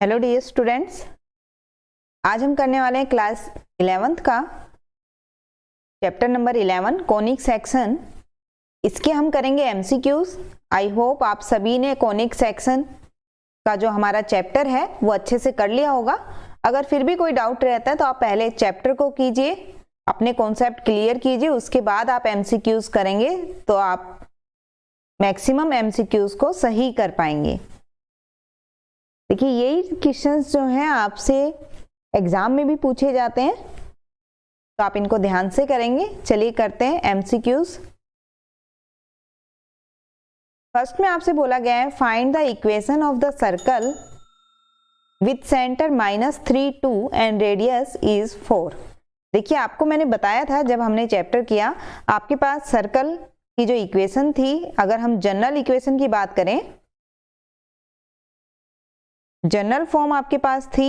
Hello dear students, आज हम करने वाले हैं क्लास 11th का चैप्टर नंबर 11 कोनिक सेक्शन। इसके हम करेंगे एमसीक्यूज। आई होप आप सभी ने कोनिक सेक्शन का जो हमारा चैप्टर है वो अच्छे से कर लिया होगा। अगर फिर भी कोई डाउट रहता है तो आप पहले चैप्टर को कीजिए, अपने कॉन्सेप्ट क्लियर कीजिए, उसके बाद आप एमसीक्यूज करेंगे तो आप मैक्सिमम एमसीक्यूज को सही कर पाएंगे। देखिए, यही क्वेश्चंस जो हैं आपसे एग्जाम में भी पूछे जाते हैं, तो आप इनको ध्यान से करेंगे। चलिए करते हैं एमसीक्यूज। फर्स्ट में आपसे बोला गया है find the equation of the circle with centre -3 2 and radius is 4। देखिए, आपको मैंने बताया था जब हमने चैप्टर किया, आपके पास सर्कल की जो इक्वेशन थी, अगर हम जनरल इक्वेशन की बात करें, जनरल फॉर्म आपके पास थी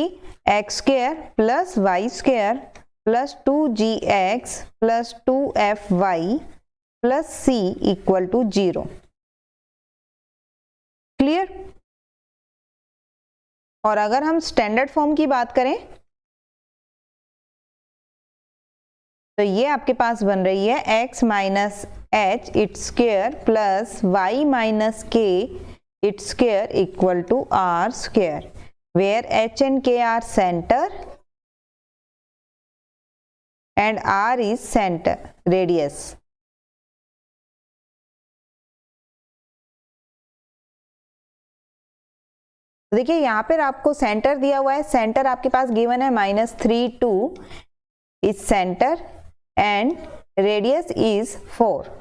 x² plus y² plus 2gx plus 2fy plus c equal to 0। Clear? और अगर हम स्टैंडर्ड फॉर्म की बात करें तो ये आपके पास बन रही है x minus h it's square plus y minus k its square equal to r square, where h and k are center and r is center radius. देखिए, यहां पर आपको सेंटर दिया हुआ है, सेंटर आपके पास गिवन है -3 2 is centre and radius is 4।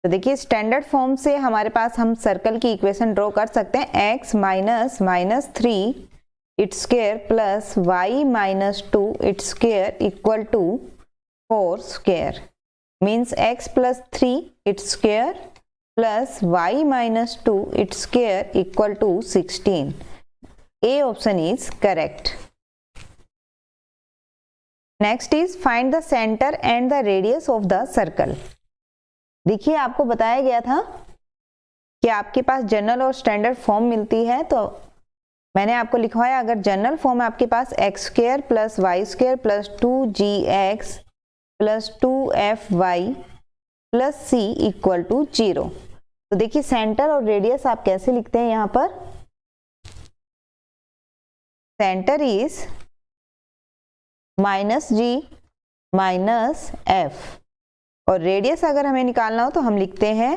तो देखिए, स्टैंडर्ड फॉर्म से हमारे पास हम सर्कल की इक्वेशन ड्रॉ कर सकते हैं। x minus -3 it's square plus y minus 2 it's square equal to 4 square, means x plus 3 it's square plus y minus 2 it's square equal to 16। A option is correct. Next is find the centre and the radius of the circle. देखिए, आपको बताया गया था कि आपके पास general और standard form मिलती है, तो मैंने आपको लिखवाया, अगर जनरल फॉर्म आपके पास x² plus y² plus 2gx plus 2fy plus c equal to 0। तो देखिए, सेंटर और रेडियस आप कैसे लिखते हैं यहाँ पर? Centre is -g minus f और रेडियस अगर हमें निकालना हो तो हम लिखते हैं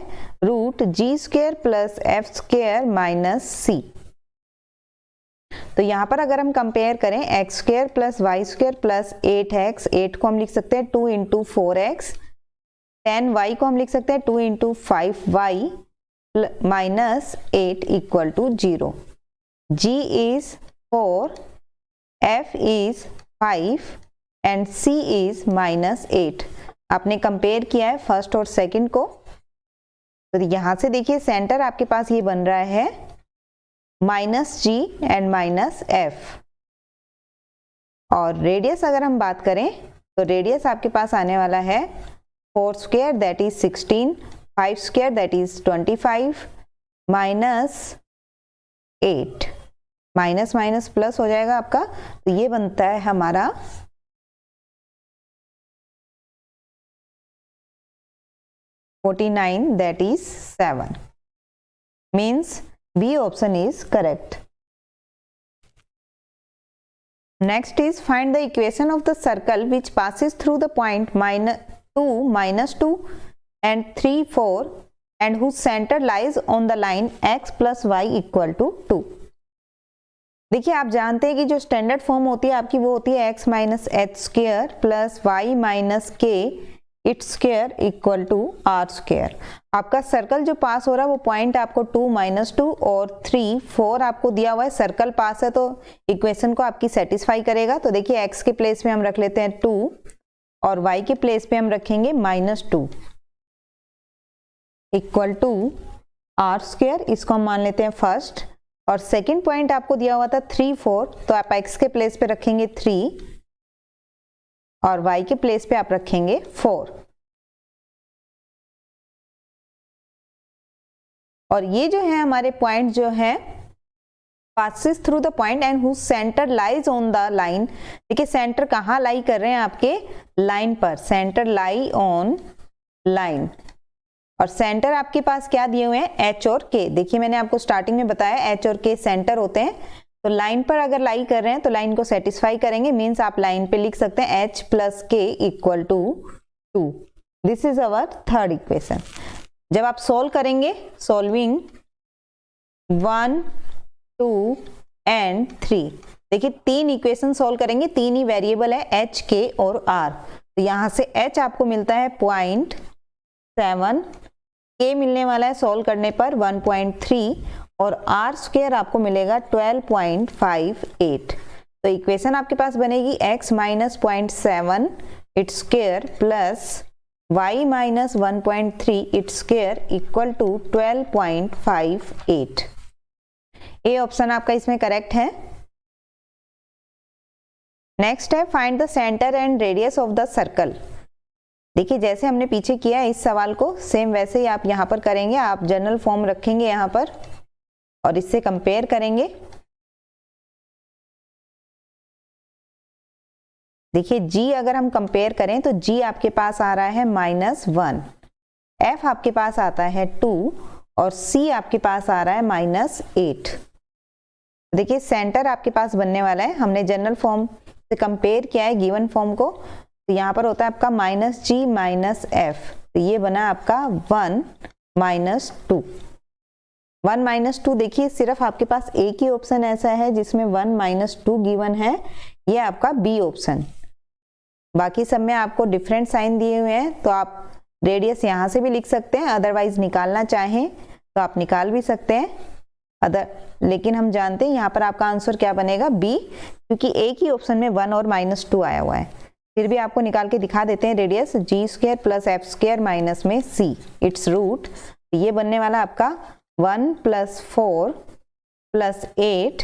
√g² plus f² minus c। तो यहां पर अगर हम कंपेयर करें x² plus y² plus 8x, 8 को हम लिख सकते हैं 2 इंटू 4x, 10y को हम लिख सकते हैं 2 into 5y minus 8 equal to 0। g is 4, f is 5 and c is -8। आपने कंपेयर किया है फर्स्ट और सेकंड को, तो यहां से देखिए सेंटर आपके पास ये बन रहा है -g एंड -f। और रेडियस अगर हम बात करें तो रेडियस आपके पास आने वाला है 4² that is 16, 5² that is 25 minus 8, minus minus plus हो जाएगा आपका, तो ये बनता है हमारा 49 that is 7, means B option is correct. Next is find the equation of the circle which passes through the point -2 and 3 4 and whose center lies on the line x plus y equal to 2। देखिए, आप जानते हैं कि जो standard form होती है आपकी वो होती है x minus h square plus y minus k it's square equal to r square. आपका सर्कल जो पास हो रहा है वो पॉइंट आपको 2 -2 और 3 4 आपको दिया हुआ है। सर्कल पास है तो इक्वेशन को आपकी सेटिस्फाई करेगा। तो देखिए, x के प्लेस पे हम रख लेते हैं 2 और y के प्लेस पे हम रखेंगे -2 इक्वल टू r स्क्वायर। इसको हम मान लेते हैं फर्स्ट। और सेकेंड पॉइंट आपको दिया हुआ था 3 4, तो आप x के प्लेस पे रखेंगे 3 और y के प्लेस पे आप रखेंगे 4। और ये जो है हमारे पॉइंट जो है passes through the point and whose center lies on the line। देखिए सेंटर कहाँ लाई कर रहे हैं आपके लाइन पर, सेंटर लाई ऑन लाइन। और सेंटर आपके पास क्या दिए हुए हैं, H और K। देखिए मैंने आपको स्टार्टिंग में बताया H और K सेंटर होते हैं, तो लाइन पर अगर लाई कर रहे हैं तो लाइन को सेटिस्फाई करेंगे, मीन्स आप लाइन पे लिख सकते हैं H plus K equal to 2। This is our third equation. जब आप सोल्व करेंगे, सॉल्विंग 1, 2 एंड 3, देखिए 3 इक्वेशन सोल्व करेंगे, 3 ही वेरिएबल है H, K और R। तो यहाँ से H आपको मिलता है 0.7, K मिलने वाला है सोल्व करने पर 1.3 और R स्क्वायर आपको मिलेगा 12.58। तो इक्वेशन आपके पास बनेगी x minus 0.7 it's square plus y minus 1.3 it's square equal to 12.58। A option आपका इसमें करेक्ट है। नेक्स्ट है find the centre and radius of the circle. देखिए जैसे हमने पीछे किया इस सवाल को, सेम वैसे ही आप यहाँ पर करेंगे। आप जनरल फॉर्म रखेंगे यहाँ पर और इससे कंपेयर करेंगे। देखिए g अगर हम कंपेयर करें तो g आपके पास आ रहा है -1, f आपके पास आता है 2 और c आपके पास आ रहा है -8। देखिए सेंटर आपके पास बनने वाला है, हमने जनरल फॉर्म से कंपेयर किया है गिवन फॉर्म को, तो यहाँ पर होता है आपका -g -f, तो ये बना आपका 1 -2। 1 -2 देखिए सिर्फ आपके पास एक ही ऑप्शन ऐसा है जिसमें 1 -2 गिवन है, ये आपका बी ऑप्शन। बाकी सब में आपको डिफरेंट साइन दिए हुए हैं, तो आप रेडियस यहाँ से भी लिख सकते हैं, अदरवाइज निकालना चाहें तो आप निकाल भी सकते हैं लेकिन हम जानते हैं यहाँ पर आपका आंसर क्या बनेगा, बी, क्योंकि एक ही ऑप्शन में 1 और -2 आया हुआ है। फिर भी आपको निकाल के दिखा देते हैं radius g square plus f square minus में c इट्स रूट, ये बनने वाला आपका 1 + 4 + 8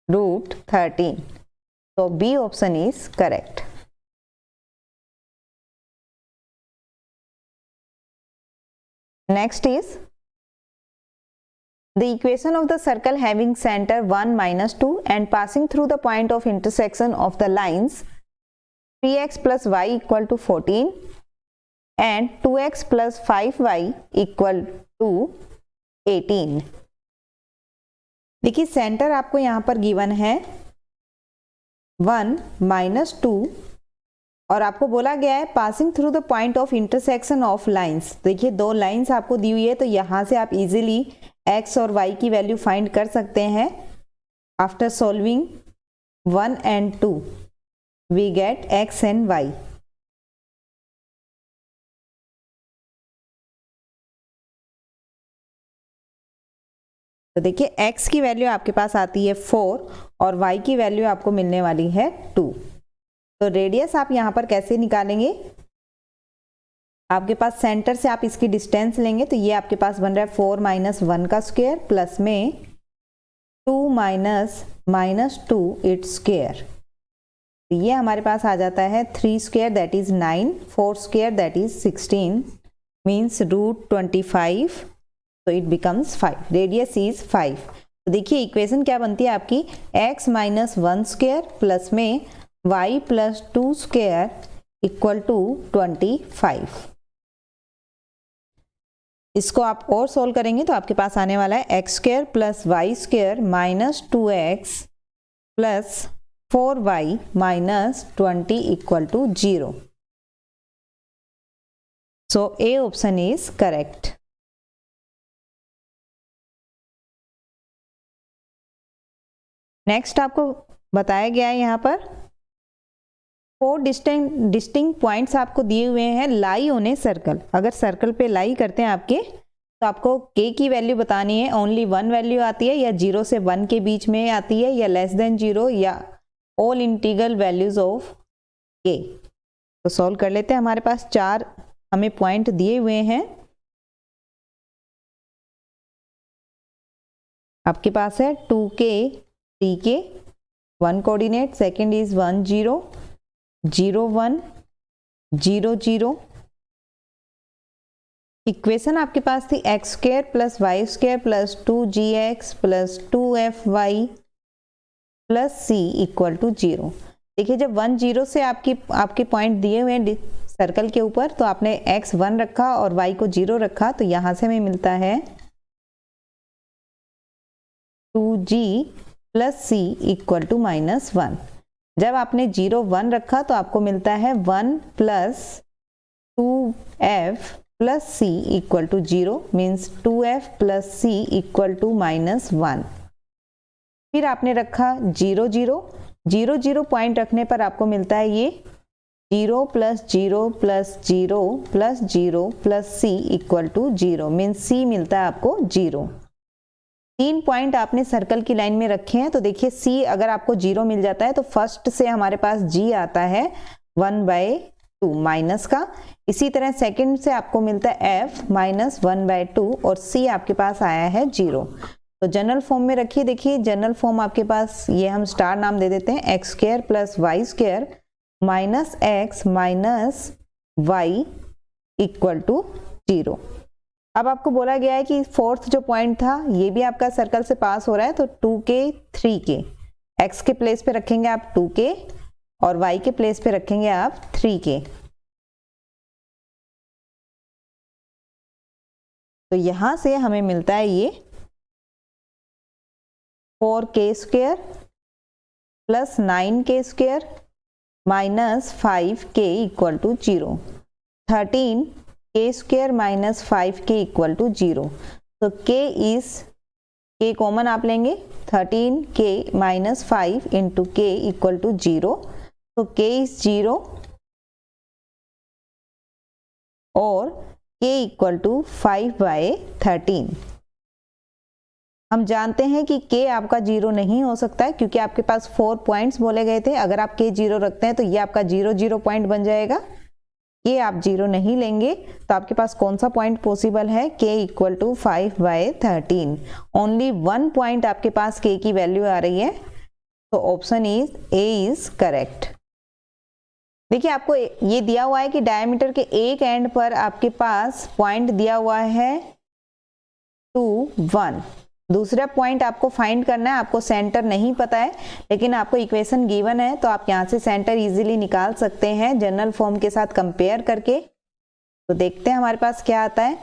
√13। तो B option is correct. Next is the equation of the circle having center 1 -2 and passing through the point of intersection of the lines 3x + y = 14 and 2x + 5y = 18। देखिए centre आपको यहाँ पर given है 1 -2 और आपको बोला गया है passing through the point of intersection of lines. देखिए 2 लाइंस आपको दी हुई है, तो यहाँ से आप इजीली x और y की वैल्यू फाइंड कर सकते हैं। After solving 1 and 2 we get x and y। तो देखिए x की वैल्यू आपके पास आती है 4 और y की वैल्यू आपको मिलने वाली है 2। तो रेडियस आप यहाँ पर कैसे निकालेंगे, आपके पास सेंटर से आप इसकी डिस्टेंस लेंगे, तो ये आपके पास बन रहा है 4 - 1 का स्क्वायर प्लस में 2 - -2 इट्स स्क्वायर, ये हमारे पास आ जाता है 3 square that is 9, 4 square that is 16 means √25, तो इट बिकम्स 5। Radius is 5। तो देखिए इक्वेशन क्या बनती है आपकी, x - 1 स्क्वायर प्लस में y + 2 स्क्वायर = 25। इसको आप और सोल्व करेंगे तो आपके पास आने वाला है x² + y² - 2x + 4y - 20 = 0। So A option is correct. Next आपको बताया गया है यहाँ पर 4 डिस्टिंक्ट पॉइंट्स आपको दिए हुए हैं लाई ऑन ए सर्कल। अगर सर्कल पे लाई करते हैं आपके, तो आपको k की वैल्यू बतानी है, ओनली 1 वैल्यू आती है या 0 से 1 के बीच में आती है या <0 या all integral values of k। तो सॉल्व कर लेते हैं। हमारे पास 4 हमें पॉइंट दिए हुए हैं। आपके पास है 2k 3k 1 coordinate, second is 1 0 0 1 0 0 equation आपके पास थी x square plus Y square plus 2gx plus 2fy plus c equal to 0। देखिए जब 1 0 से आपके पॉइंट दिए हुए हैं सर्कल के ऊपर, तो आपने x 1 रखा और y को 0 रखा, तो यहां से हमें मिलता है 2g plus c equal to -1। जब आपने 0 1 रखा तो आपको मिलता है 1 plus 2f plus c equal to 0, means 2f plus c equal to -1। फिर आपने रखा 0 0 0 0 पॉइंट रखने पर आपको मिलता है ये 0 plus 0 plus 0 plus 0 plus c equal to 0, means c मिलता है आपको 0। 3 पॉइंट आपने सर्कल की लाइन में रखे हैं, तो देखिए सी अगर आपको 0 मिल जाता है तो फर्स्ट से हमारे पास g आता है 1/2 माइनस का। इसी तरह सेकंड से आपको मिलता है f माइनस 1/2 और c आपके पास आया है 0। तो जनरल फॉर्म में रखिए, देखिए जनरल फॉर्म आपके पास ये हम स्टार नाम दे देते हैं, x square plus Y square minus x minus y equal to 0। अब आपको बोला गया है कि फोर्थ जो पॉइंट था ये भी आपका सर्कल से पास हो रहा है, तो 2k 3k, x के प्लेस पे रखेंगे आप 2k और y के प्लेस पे रखेंगे आप 3k। तो यहां से हमें मिलता है ये 4k square plus 9k square minus 5k equal to 0, 13k square minus 5k equal to 0। तो k कॉमन आप लेंगे, 13k minus 5 into k equal to 0, तो k इज 0 और k इक्वल टू 5/13। हम जानते हैं कि k आपका 0 नहीं हो सकता है क्योंकि आपके पास 4 पॉइंट्स बोले गए थे। अगर आप k 0 रखते हैं तो ये आपका 0 0 पॉइंट बन जाएगा। k आप 0 नहीं लेंगे तो आपके पास कौन सा पॉइंट पॉसिबल है, k equal to 5/13। Only 1 point आपके पास k की वैल्यू आ रही है, तो option is A is correct. देखिए आपको ये दिया हुआ है कि डायमीटर के एक एंड पर आपके पास पॉइंट दिया हुआ है 2 1। दूसरा पॉइंट आपको फाइंड करना है, आपको सेंटर नहीं पता है लेकिन आपको इक्वेशन गिवन है, तो आप यहाँ से सेंटर इजीली निकाल सकते हैं जनरल फॉर्म के साथ कंपेयर करके। तो देखते हैं हमारे पास क्या आता है।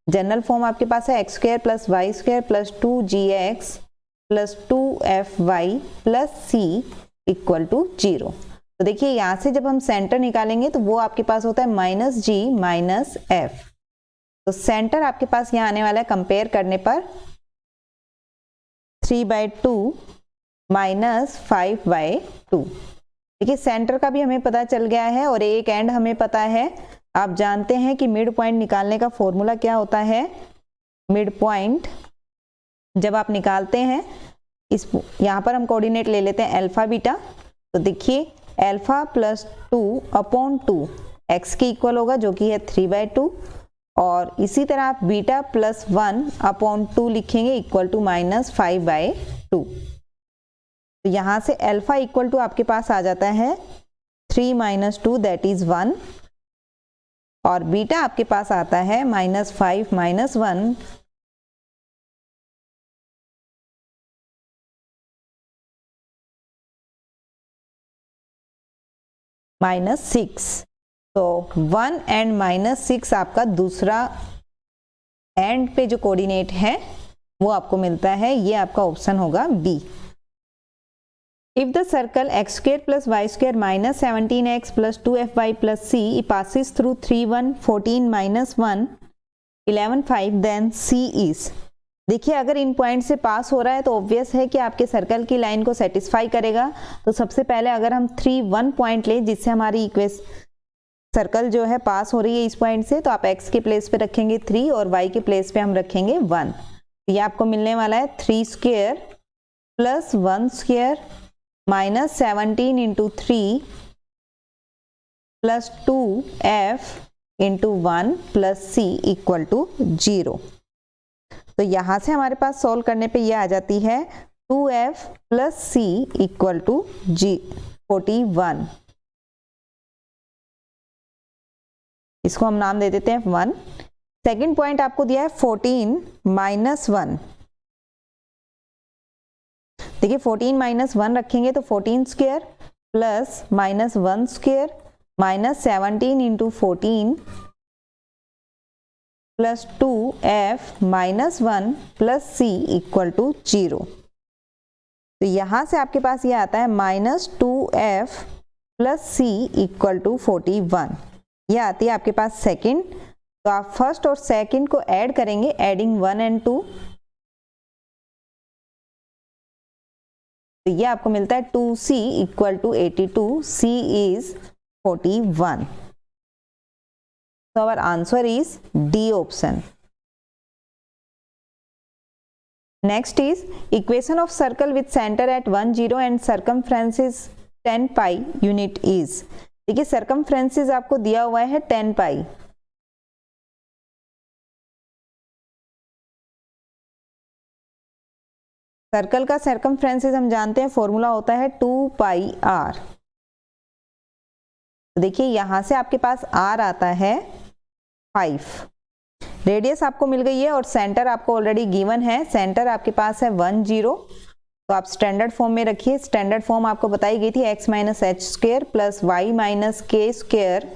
जनरल फॉर्म आपके पास है x square plus Y square plus 2gx plus 2fy plus c equal to 0। तो देखिए यहाँ से जब हम सेंटर निकालेंगे तो वो आपके पास होता है -g माइनस f। तो सेंटर आपके पास यहाँ आने वाला है कंपेयर करने पर 3/2 माइनस 5/2। देखिए सेंटर का भी हमें पता चल गया है और एक एंड हमें पता है। आप जानते हैं कि मिड पॉइंट निकालने का फॉर्मूला क्या होता है। मिड पॉइंट जब आप निकालते हैं, इस यहाँ पर हम कोऑर्डिनेट ले लेते हैं अल्फा बीटा। तो देखिए अल्फा प्लस 2/2 x के इक्वल होगा जो कि है 3/2, और इसी तरह आप बीटा प्लस 1/2 लिखेंगे इक्वल टू -5/2। तो यहाँ से अल्फा इक्वल टू आपके पास आ जाता है 3 - 2 दैट इज 1, और बीटा आपके पास आता है -5 - 1 -6। तो 1 एंड -6 आपका दूसरा एंड पे जो कोऑर्डिनेट है वो आपको मिलता है, ये आपका ऑप्शन होगा B. If the circle x square plus Y square minus 17x plus 2fy plus c passes through 3 1 14 -1 11 5 then c is. देखिए अगर इन पॉइंट से पास हो रहा है तो ऑब्वियस है कि आपके सर्कल की लाइन को सेटिस्फाई करेगा। तो सबसे पहले अगर हम 3 1 पॉइंट ले जिससे हमारी इक्वेशन सर्कल जो है पास हो रही है इस पॉइंट से, तो आप x के प्लेस पे रखेंगे 3 और y के प्लेस पे हम रखेंगे 1। ये आपको मिलने वाला है 3 square plus 1 square minus 17 into 3 plus 2f into 1 plus c equal to 0। तो यहाँ से हमारे पास सॉल्व करने पे ये आ जाती है 2f plus c equal to 41। इसको हम नाम दे देते हैं 1। सेकंड पॉइंट आपको दिया है 14 माइनस 1। देखिए 14 माइनस 1 रखेंगे तो 14 square plus minus 1 square minus 17 into 14 plus 2f minus 1 plus c equal to 0। तो यहां से आपके पास ये आता है minus 2f plus c equal to 41। ये आती है आपके पास सेकंड। तो आप फर्स्ट और सेकंड को ऐड करेंगे, एडिंग 1 एंड 2, तो ये आपको मिलता है 2c equal to 82, c is 41। So our answer is D option. Next is equation of circle with center at 1 0 and circumference is 10 pi unit is। देखिए circumference आपको दिया हुआ है 10 pi। सर्कल का सर्कमफ्रेंस हम जानते हैं फॉर्मूला होता है 2 पाई r। देखिए यहां से आपके पास r आता है 5। रेडियस आपको मिल गई है और सेंटर आपको ऑलरेडी गिवन है। सेंटर आपके पास है 1 0। तो आप स्टैंडर्ड फॉर्म में रखिए। स्टैंडर्ड फॉर्म आपको बताई गई थी x minus h square plus y minus k square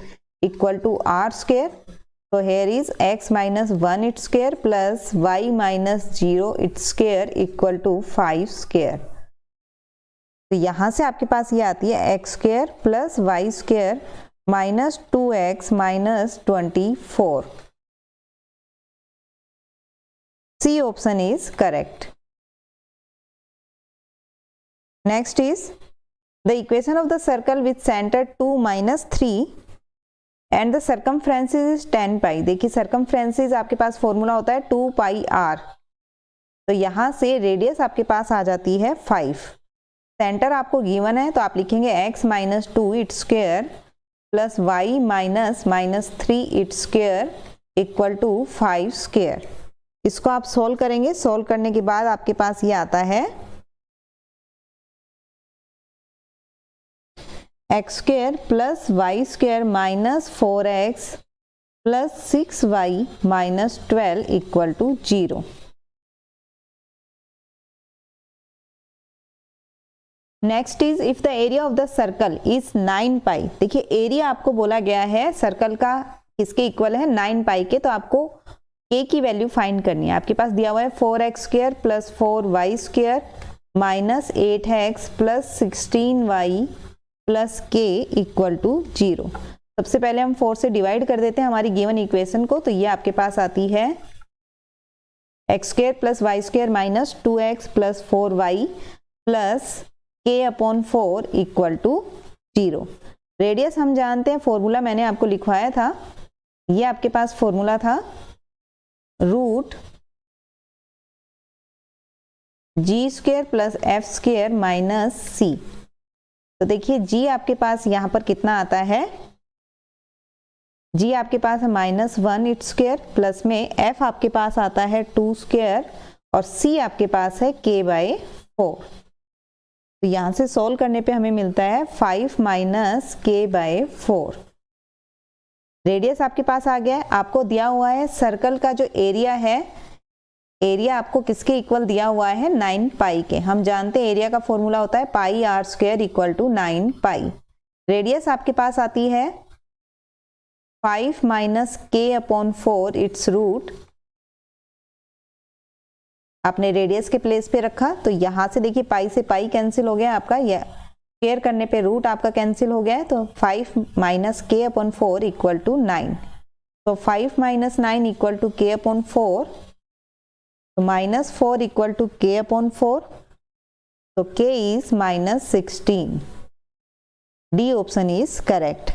equal to r square. तो here is x minus 1 it's square plus y minus 0 it's square equal to 5 square. तो यहां से आपके पास ये आती है x square plus Y square minus 2x minus 24। C option is correct. Next is the equation of the circle with center 2 minus 3 and the circumference is 10 pi। देखिए circumference आपके पास फॉर्मूला होता है 2 pi r। तो यहां से radius आपके पास आ जाती है 5। सेंटर आपको गिवन है तो आप लिखेंगे x minus 2 it's square plus y minus minus 3 it's square equal to 5 square. इसको आप सोल्व करेंगे। सोल्व करने के बाद आपके पास ये आता है x square plus Y square minus 4x plus 6y minus 12 equal to 0। Next is if the area of the circle is 9 pi. देखिए एरिया आपको बोला गया है सर्कल का किसके इक्वल है 9 पाई के। तो आपको k की वैल्यू फाइंड करनी है। आपके पास दिया हुआ है 4x square plus 4y square minus 8x plus 16y plus k equal to 0। सबसे पहले हम 4 से डिवाइड कर देते हैं हमारी गिवन इक्वेशन को। तो ये आपके पास आती है x square plus Y square minus 2x plus 4y plus k upon 4 equal to 0। Radius हम जानते हैं, फॉर्मूला मैंने आपको लिखवाया था। ये आपके पास फॉर्मूला था root g square plus f square minus c. तो देखिए g आपके पास यहाँ पर कितना आता है, g आपके पास है -1 इट्स स्क्वायर प्लस में f आपके पास आता है 2 स्क्वायर और c आपके पास है k/4। तो यहाँ से सोल्व करने पे हमें मिलता है 5 माइनस k/4। रेडियस आपके पास आ गया है। आपको दिया हुआ है सर्कल का जो एरिया है, एरिया आपको किसके इक्वल दिया हुआ है 9 पाई के। हम जानते हैं एरिया का फॉर्मूला होता है pi r square equal to 9 pi. Radius आपके पास आती है 5 minus k upon 4 it's root. आपने रेडियस के प्लेस पे रखा तो यहां से देखिए पाई से पाई कैंसिल हो गया आपका, यह स्क्वायर करने पे रूट आपका कैंसिल हो गया है। तो 5 minus k upon 4 equal to 9। तो 5 minus 9 equal to k upon 4। तो -4 इक्वल टू k अपॉन 4। तो k is -16। D option is correct.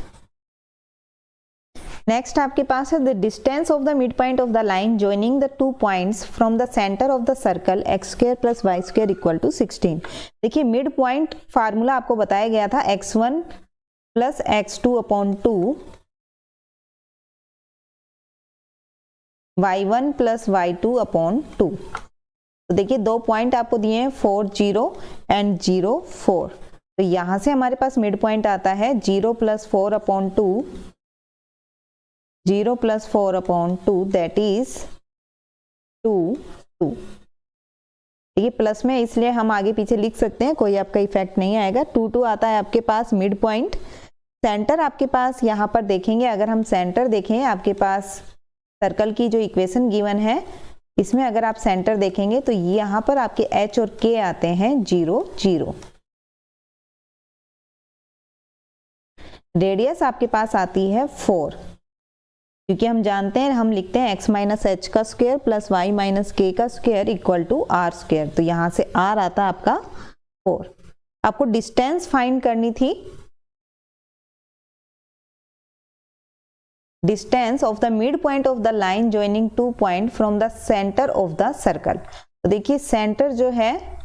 Next आपके पास है the distance of the mid point of the line joining the 2 points from the centre of the circle x square plus Y square equal to 16। देखिए mid point formula आपको बताया गया था x1 plus x2 upon 2 y1 plus y2 upon 2। तो देखिए 2 point आपको दिए हैं 4 0 एंड 0 4। तो यहां से हमारे पास मिड पॉइंट आता है 0 प्लस 4 अपॉन 2 0 + 4/2 दैट इज 2 ये प्लस में इसलिए हम आगे पीछे लिख सकते हैं, कोई आपका इफेक्ट नहीं आएगा। 2 आता है आपके पास मिड पॉइंट। सेंटर आपके पास यहाँ पर देखेंगे, अगर हम सेंटर देखें आपके पास सर्कल की जो इक्वेशन गिवन है इसमें अगर आप सेंटर देखेंगे तो यहाँ पर आपके h और k आते हैं 0 0। रेडियस आपके पास आती है 4, क्योंकि हम जानते हैं हम लिखते हैं x - h का स्क्वायर प्लस y - k का square equal to r square, तो यहाँ से r आता आपका 4। आपको डिस्टेंस फाइंड करनी थी, distance of the mid point of the line joining 2 point from the centre of the circle. तो देखिए सेंटर जो है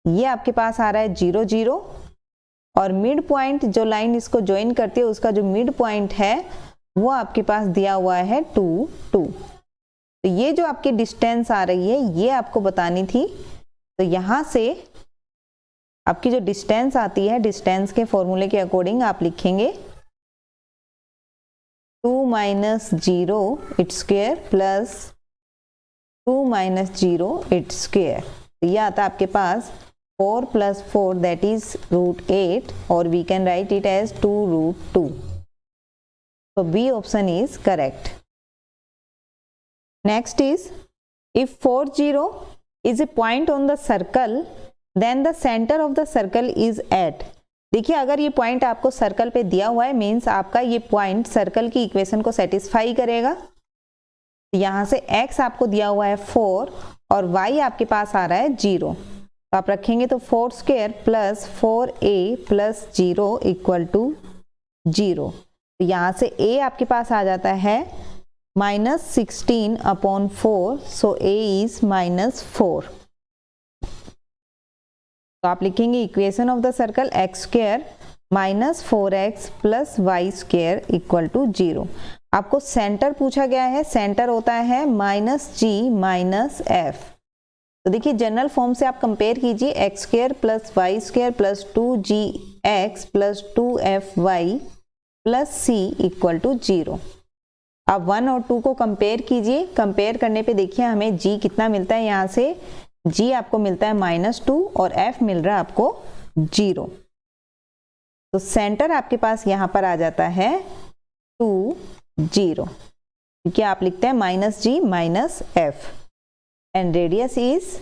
ये आपके पास आ रहा है 0 0 और मिड पॉइंट जो लाइन इसको ज्वाइन करती है उसका जो मिड पॉइंट है वो आपके पास दिया हुआ है 2 2। तो ये जो आपकी डिस्टेंस आ रही है ये आपको बतानी थी। तो यहाँ से आपकी जो डिस्टेंस आती है, डिस्टेंस के फॉर्मूले के अकॉर्डिंग आप लिखेंगे 2 - 0 it's square plus 2 - 0 it's square. तो ये आता है आपके पास 4 + 4 दैट इज √8 और we can write it as 2√2। So B option is correct. Next is, if 4 0 is a point on the circle, then the center of the circle is at। देखिए अगर ये point आपको सर्कल पे दिया हुआ है means आपका ये पॉइंट सर्कल की इक्वेशन को सेटिस्फाई करेगा। यहाँ से x आपको दिया हुआ है 4 और y आपके पास आ रहा है 0, तो आप रखेंगे तो 4² plus 4a plus 0 equal to 0। तो यहाँ से a आपके पास आ जाता है -16/4, सो a इज -4। तो आप लिखेंगे equation of the circle x² - 4x plus y² equal to 0। आपको सेंटर पूछा गया है, सेंटर होता है -g - f। तो देखिए जनरल फॉर्म से आप कंपेयर कीजिए x² plus y² plus 2gx plus 2fy plus c equal to 0। अब 1 और 2 को कंपेयर कीजिए, कंपेयर करने पे देखिए हमें g कितना मिलता है, यहाँ से g आपको मिलता है -2 और f मिल रहा है आपको 0। तो सेंटर आपके पास यहाँ पर आ जाता है 2 0, क्योंकि आप लिखते हैं -g - f and radius is,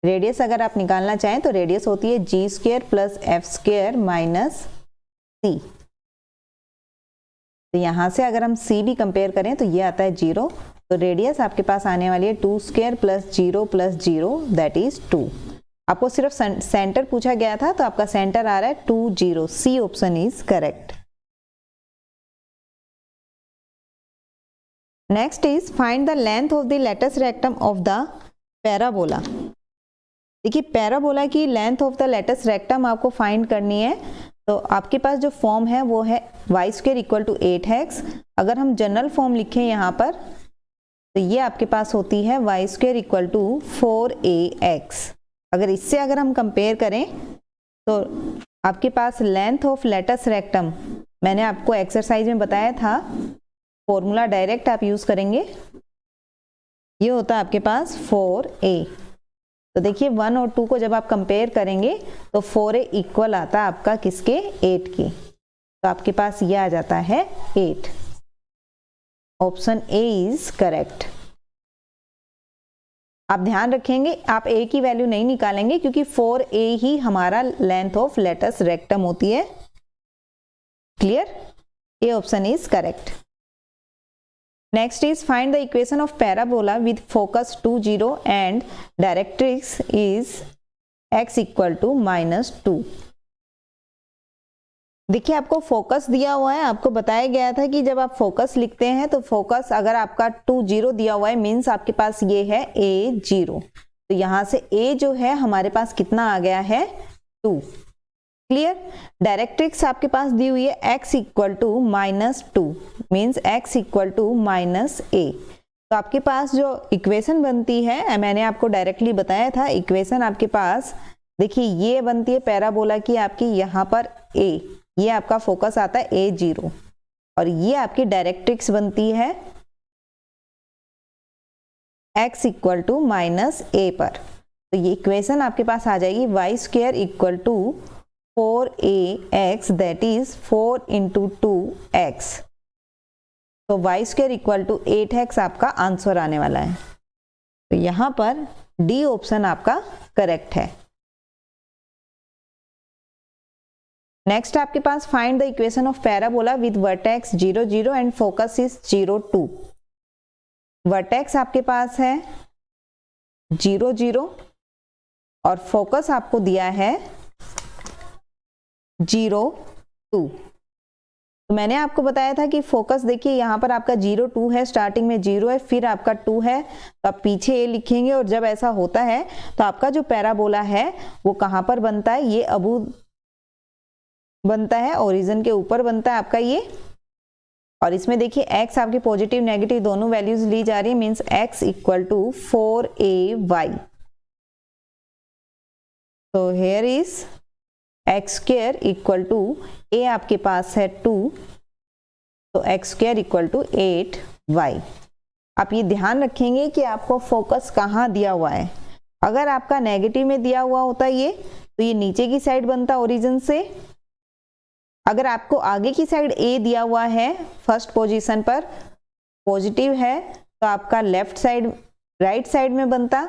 radius अगर आप निकालना चाहें तो रेडियस होती है g² plus f² minus c। तो यहाँ से अगर हम c भी कंपेयर करें तो ये आता है 0, तो रेडियस आपके पास आने वाली है 2² प्लस 0 प्लस 0 दैट इज 2। आपको सिर्फ सेंटर पूछा गया था तो आपका सेंटर आ रहा है 2 0। C option is correct. Next is find the length of the latus rectum of the parabola. देखिए पैराबोला की length of the latus rectum आपको फाइंड करनी है। तो आपके पास जो फॉर्म है वो है y² इक्वल टू 8x। अगर हम जनरल फॉर्म लिखें यहाँ पर तो ये आपके पास होती है y² इक्वल टू 4ax। अगर इससे अगर हम कंपेयर करें तो आपके पास लेंथ ऑफ लेटस रेक्टम, मैंने आपको एक्सरसाइज में बताया था, फॉर्मूला डायरेक्ट आप यूज करेंगे, ये होता है आपके पास 4a। तो देखिए 1 और 2 को जब आप कंपेयर करेंगे तो 4a इक्वल आता है आपका किसके, 8 के। तो आपके पास ये आ जाता है 8। Option A is correct. आप ध्यान रखेंगे आप a की वैल्यू नहीं निकालेंगे क्योंकि 4a ही हमारा लेंथ ऑफ लेटस रेक्टम होती है। Clear, A option is correct. Next is find the equation of parabola with focus 2 0 and directrix is x equal to -2। देखिए आपको फोकस दिया हुआ है, आपको बताया गया था कि जब आप फोकस लिखते हैं तो फोकस अगर आपका 2 0 दिया हुआ है मीन्स आपके पास ये है a 0। तो यहाँ से a जो है हमारे पास कितना आ गया है 2। क्लियर। डायरेक्ट्रिक्स आपके पास दी हुई है x equal to -2 means x equal to -a। तो आपके पास जो इक्वेशन बनती है मैंने आपको डायरेक्टली बताया था, इक्वेशन आपके पास देखिए ये बनती है पैराबोला की आपकी यहाँ पर a ये आपका फोकस आता है A0 और ये आपकी डायरेक्ट्रिक्स बनती है x equal to minus a पर। तो ये इक्वेशन आपके पास आ जाएगी y square equal to 4ax that is 4 into 2x। तो y square equal to 8x आपका आंसर आने वाला है। तो यहाँ पर डी ऑप्शन आपका करेक्ट है। नेक्स्ट आपके पास find the equation of parabola with vertex 0 0 and focus is 0 2। Vertex आपके पास है 0 0 और फोकस आपको दिया है 0 2। तो मैंने आपको बताया था कि फोकस देखिए यहाँ पर आपका 0 2 है, स्टार्टिंग में 0 है, फिर आपका 2 है, तो आप पीछे ए लिखेंगे और जब ऐसा होता है तो आपका जो पैराबोला है वो कहाँ पर बनता है, ये अबू बनता है, ओरिजिन के ऊपर बनता है आपका ये। और इसमें देखिए x आपकी पॉजिटिव नेगेटिव दोनों वैल्यूज ली जा रही है, means x equal to 4ay। तो here is x square equal to a आपके पास है 2, तो x square equal to 8y। आप ये ध्यान रखेंगे कि आपको फोकस कहाँ दिया हुआ है। अगर आपका नेगेटिव में दिया हुआ होता ये तो ये नीचे की साइड बनता ओरिजिन से। अगर आपको आगे की साइड A दिया हुआ है फर्स्ट पोजीशन पर, पॉजिटिव है, तो आपका लेफ्ट साइड राइट साइड में बनता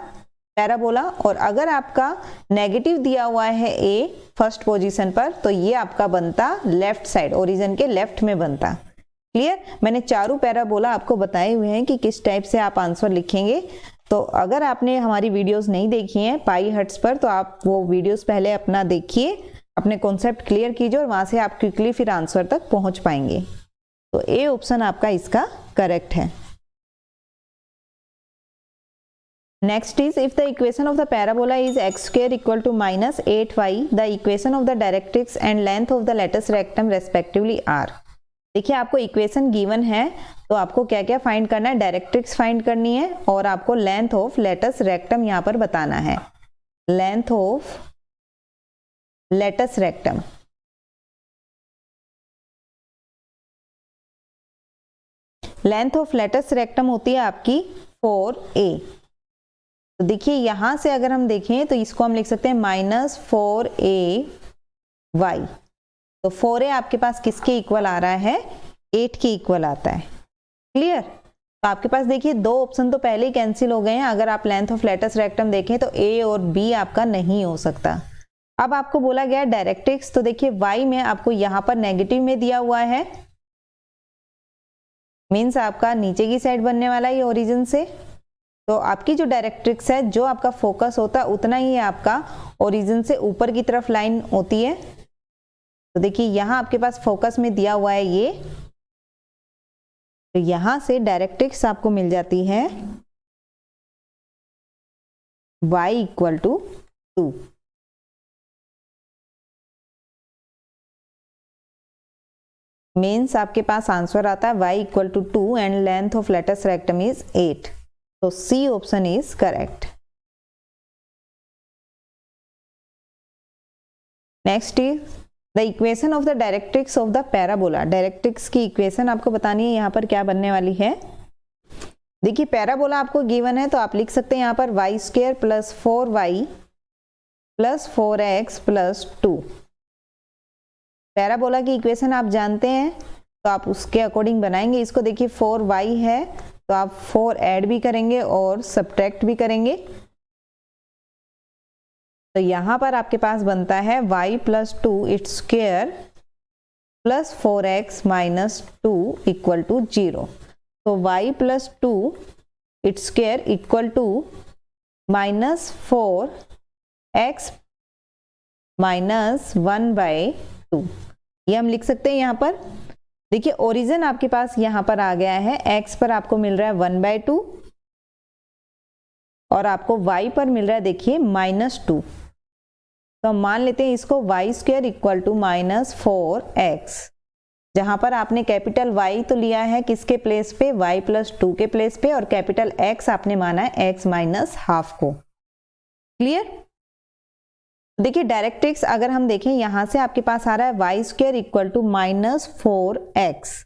पैराबोला। और अगर आपका नेगेटिव दिया हुआ है A फर्स्ट पोजीशन पर, तो ये आपका बनता लेफ्ट साइड, ओरिजिन के लेफ्ट में बनता। क्लियर? मैंने चारों पैराबोला आपको बताए हुए हैं कि किस टाइप से आप आंसर लिखेंगे। तो अगर आपने हमारी वीडियोस नहीं देखी हैं पाई हर्ट्ज पर, तो आप वो वीडियोस पहले अपना देखिए, अपने कॉन्सेप्ट क्लियर कीजिए और वहां से आप क्विकली फिर आंसर तक पहुंच पाएंगे। तो ए ऑप्शन आपका इसका करेक्ट है। Next is if the equation of the parabola is x square equal to minus 8y, the equation of the directrix and length of the latus rectum respectively are. देखिए आपको equation given है, तो आपको क्या क्या find करना है, directrix find करनी है और आपको लेंथ ऑफ लेटस रेक्टम यहाँ पर बताना है। Length of latus rectum, length of latus rectum होती है आपकी 4a। तो देखिए यहां से अगर हम देखें तो इसको हम लिख सकते हैं माइनस 4ay। तो 4a आपके पास किसके इक्वल आ रहा है, 8 के इक्वल आता है। क्लियर? तो आपके पास देखिए दो ऑप्शन तो पहले ही कैंसिल हो गए हैं। अगर आप लेंथ ऑफ लेटस रेक्टम देखें तो a और b आपका नहीं हो सकता। अब आपको बोला गया डायरेक्ट्रिक्स, तो देखिए y में आपको यहां पर नेगेटिव में दिया हुआ है, मीन्स आपका नीचे की साइड बनने वाला है ओरिजिन से। तो आपकी जो डायरेक्ट्रिक्स है, जो आपका फोकस होता है उतना ही आपका ओरिजिन से ऊपर की तरफ लाइन होती है। तो देखिए यहां आपके पास फोकस में दिया हुआ है ये, तो यहां से डायरेक्ट्रिक्स आपको मिल जाती है y इक्वल टू 2। मीन्स आपके पास आंसर आता है y equal to 2 and length of latus rectum is 8। तो C option is correct. Next is the equation of the directrix of the parabola. Directrix की इक्वेशन आपको बतानी है, यहाँ पर क्या बनने वाली है। देखिए पैराबोला आपको गिवन है, तो आप लिख सकते हैं यहाँ पर y square plus 4y plus 4x plus 2। Parabola की इक्वेशन आप जानते हैं, तो आप उसके अकॉर्डिंग बनाएंगे इसको। देखिए 4y है, तो आप 4 ऐड भी करेंगे और सब्ट्रैक्ट भी करेंगे। तो यहां पर आपके पास बनता है y plus 2 it's square plus 4x minus 2 equal to 0। तो y plus 2 it's square equal to minus 4x minus 1/2। ये हम लिख सकते हैं यहाँ पर। देखिए ओरिजिन आपके पास यहाँ पर आ गया है, x पर आपको मिल रहा है 1/2 और आपको y पर मिल रहा है देखिए -2। तो हम मान लेते हैं इसको y square equal to minus 4x, जहां पर आपने कैपिटल Y तो लिया है किसके प्लेस पे, y प्लस 2 के प्लेस पे, और कैपिटल X आपने माना है x माइनस हाफ को। क्लियर? देखिए डायरेक्ट्रिक्स अगर हम देखें यहां से आपके पास आ रहा है Y square equal to -4x।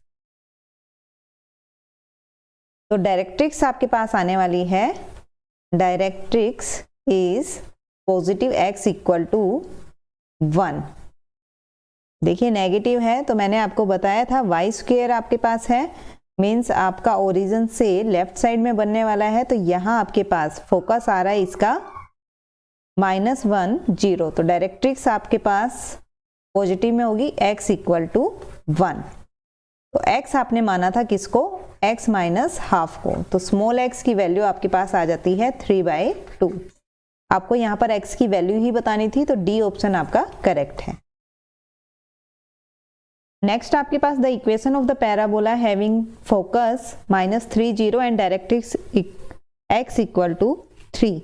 तो डायरेक्ट्रिक्स आपके पास आने वाली है, directrix is positive x equal to 1। देखिए नेगेटिव है तो मैंने आपको बताया था वाई स्क्वायर आपके पास है, मीन्स आपका ओरिजिन से लेफ्ट साइड में बनने वाला है, तो यहाँ आपके पास फोकस आ रहा है इसका -1 0। तो डायरेक्ट्रिक्स आपके पास पॉजिटिव में होगी x इक्वल टू 1। तो x आपने माना था किसको, x माइनस हाफ को, तो स्मॉल x की वैल्यू आपके पास आ जाती है 3/2। आपको यहाँ पर x की वैल्यू ही बतानी थी, तो डी ऑप्शन आपका करेक्ट है। नेक्स्ट आपके पास the equation of the parabola having focus -3 0 and directrix x equal to 3।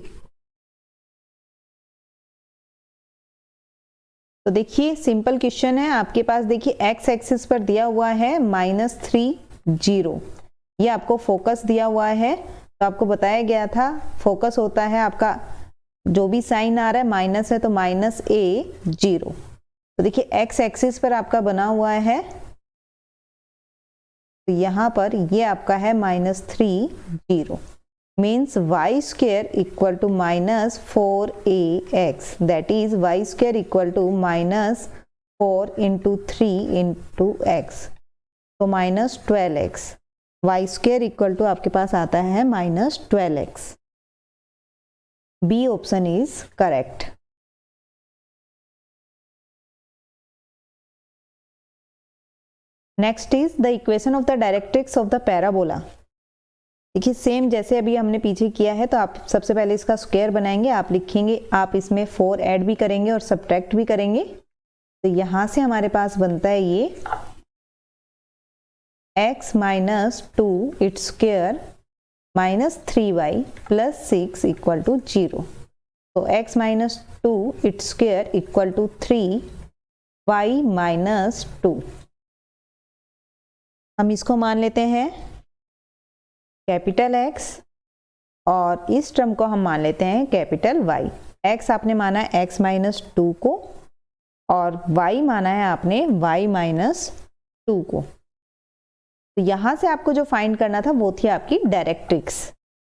तो देखिए सिंपल क्वेश्चन है आपके पास। देखिए x एक्सिस पर दिया हुआ है -3 0, ये आपको फोकस दिया हुआ है। तो आपको बताया गया था फोकस होता है आपका, जो भी साइन आ रहा है माइनस है तो -a 0। तो देखिए x एक्सिस पर आपका बना हुआ है, तो यहाँ पर ये आपका है -3 0, means y square equal to -4ax, that is y square equal to -4 × 3 × x, तो -12x। y square equal to आपके पास आता है -12x। B option is correct. Next is the equation of the directrix of the parabola. देखिए same जैसे अभी हमने पीछे किया है, तो आप सबसे पहले इसका स्क्वायर बनाएंगे, आप लिखेंगे, आप इसमें 4 ऐड भी करेंगे और सब्ट्रैक्ट भी करेंगे। तो यहां से हमारे पास बनता है ये x - 2 it's square -3y + 6 equal to 0। तो x - 2 it's square equal to 3y - 2। हम इसको मान लेते हैं कैपिटल X और इस टर्म को हम मान लेते हैं कैपिटल Y। X आपने माना है x - 2 को और Y माना है आपने y - 2 को। तो यहां से आपको जो फाइंड करना था वो थी आपकी डायरेक्ट्रिक्स।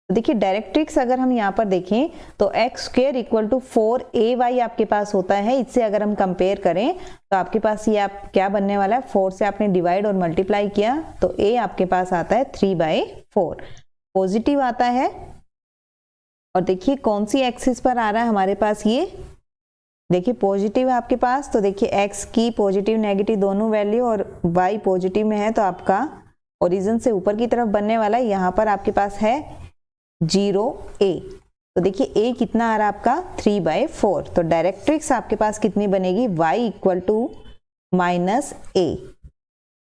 तो देखिए डायरेक्ट्रिक्स अगर हम यहाँ पर देखें तो x square equal to 4ay आपके पास होता है। इससे अगर हम कंपेयर करें तो आपके पास ये आप क्या बनने वाला है, 4 से आपने डिवाइड और मल्टीप्लाई किया तो a आपके पास आता है 3/4, पॉजिटिव आता है। और देखिए कौन सी एक्सिस पर आ रहा है हमारे पास, ये देखिए पॉजिटिव है आपके पास। तो देखिए x की पॉजिटिव नेगेटिव दोनों वैल्यू और y पॉजिटिव में है, तो आपका ओरिजिन से ऊपर की तरफ बनने वाला है। यहाँ पर आपके पास है 0a। तो देखिए a कितना आ रहा है आपका 3/4। तो डायरेक्ट्रिक्स आपके पास कितनी बनेगी, y इक्वल टू -a।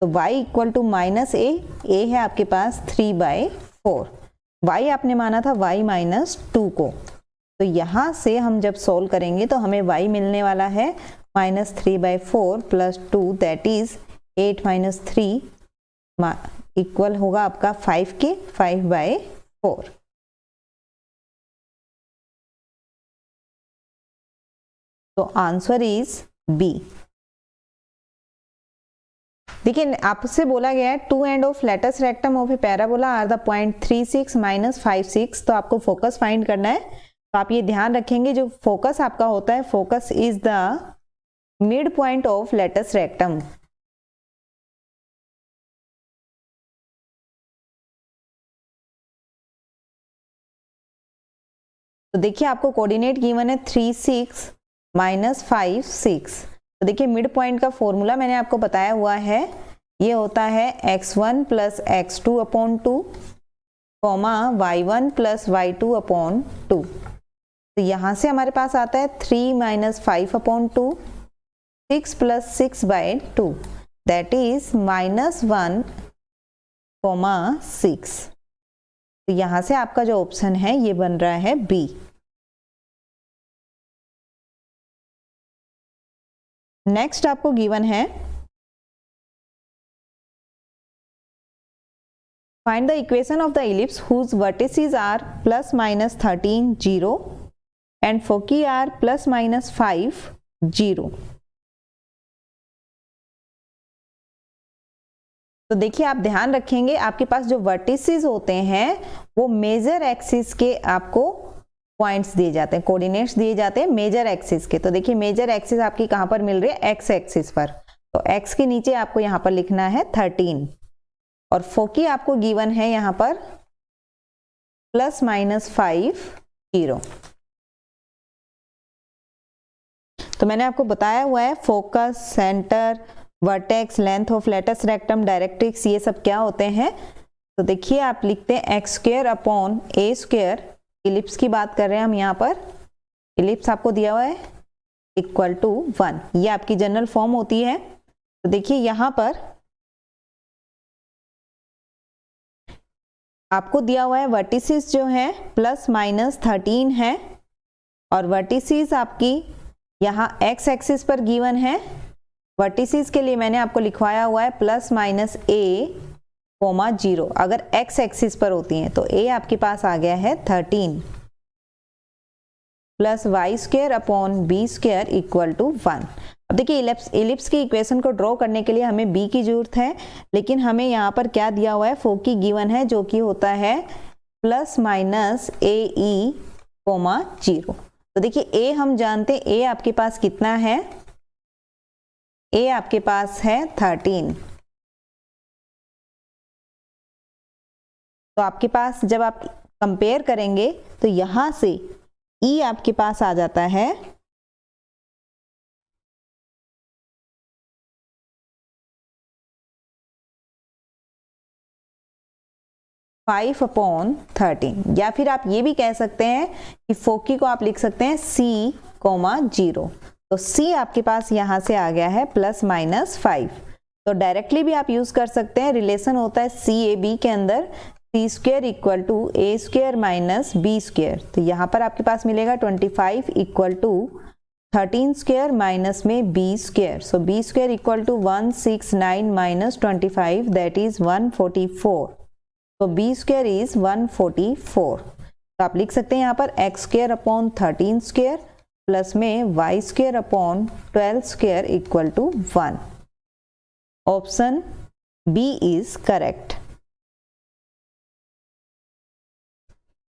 तो y इक्वल टू -a है आपके पास 3/4। y आपने माना था y - 2 को। तो यहाँ से हम जब सोल्व करेंगे तो हमें y मिलने वाला है -3/4 + 2 दैट इज 8 - 3 इक्वल होगा आपका 5 के 5/4। तो आंसर इज बी। देखिए आपसे बोला गया है two end of latus rectum of a parabola are the point 36 - 56। तो आपको फोकस फाइंड करना है। तो आप ये ध्यान रखेंगे जो फोकस आपका होता है, focus is the mid point of latus rectum. तो देखिए आपको कोऑर्डिनेट गिवन है 36 - 56। तो देखिए मिड पॉइंट का फॉर्मूला मैंने आपको बताया हुआ है, ये होता है x1 + x2/2 y1 + y2/2। तो यहाँ से हमारे पास आता है 3 - 5/2 6 + 6/2 दैट इज -1, 6। तो यहाँ से आपका जो ऑप्शन है ये बन रहा है बी। नेक्स्ट आपको गिवन है find the equation of the ellipse whose vertices are +- 13 0 and foci are plus minus 5, 0. तो देखिए आप ध्यान रखेंगे आपके पास जो वर्टिसेस होते हैं वो मेजर एक्सिस के आपको पॉइंट्स दिए जाते हैं, कोऑर्डिनेट्स दिए जाते हैं मेजर एक्सिस के। तो देखिए मेजर एक्सिस आपकी कहां पर मिल रही है, एक्स एक्सिस पर। तो एक्स के नीचे आपको यहां पर लिखना है 13 और फोकी आपको गिवन है यहां पर प्लस माइनस 5, 0। तो मैंने आपको बताया हुआ है focus, centre, vertex, length of latus rectum, directrix, ये सब क्या होते हैं। तो देखिए आप लिखते हैं x square upon a square, ellipse की बात कर रहे हैं हम यहाँ पर, इलिप्स आपको दिया हुआ है इक्वल टू 1, ये आपकी जनरल फॉर्म होती है। तो देखिए यहाँ पर आपको दिया हुआ है वर्टिसेस जो है प्लस माइनस 13 है और वर्टिसेस आपकी यहाँ एक्स एक्सिस पर गिवन है। वर्टिसेस के लिए मैंने आपको लिखवाया हुआ है प्लस माइनस ए, 0। अगर एक्स एक्सिस पर होती हैं तो ए आपके पास आ गया है 13 plus Y square upon b square equal to 1। अब देखिए इलिप्स की इक्वेशन को ड्रॉ करने के लिए हमें बी की जरूरत है, लेकिन हमें यहाँ पर क्या दिया हुआ है, फोकी गिवन है जो कि होता है प्लस माइनस ए ई, 0। तो देखिए ए हम जानते हैं, ए आपके पास कितना है, ए आपके पास है 13। तो आपके पास जब आप कंपेयर करेंगे तो यहां से ई आपके पास आ जाता है 5/13, या फिर आप ये भी कह सकते हैं कि फोकी को आप लिख सकते हैं C, 0। तो C आपके पास यहां से आ गया है प्लस माइनस 5। तो डायरेक्टली भी आप यूज कर सकते हैं, रिलेशन होता है CAB के अंदर C square equal to A square minus B square. तो यहाँ पर आपके पास मिलेगा 25 इक्वल टू 13 स्क्वायर माइनस में B square. So B square equal to 169 minus 25, that is 144। तो B स्क्वायर इज 144। तो आप लिख सकते हैं यहाँ पर x square upon 13 square plus में y square upon 12 square equal to 1। Option B is correct.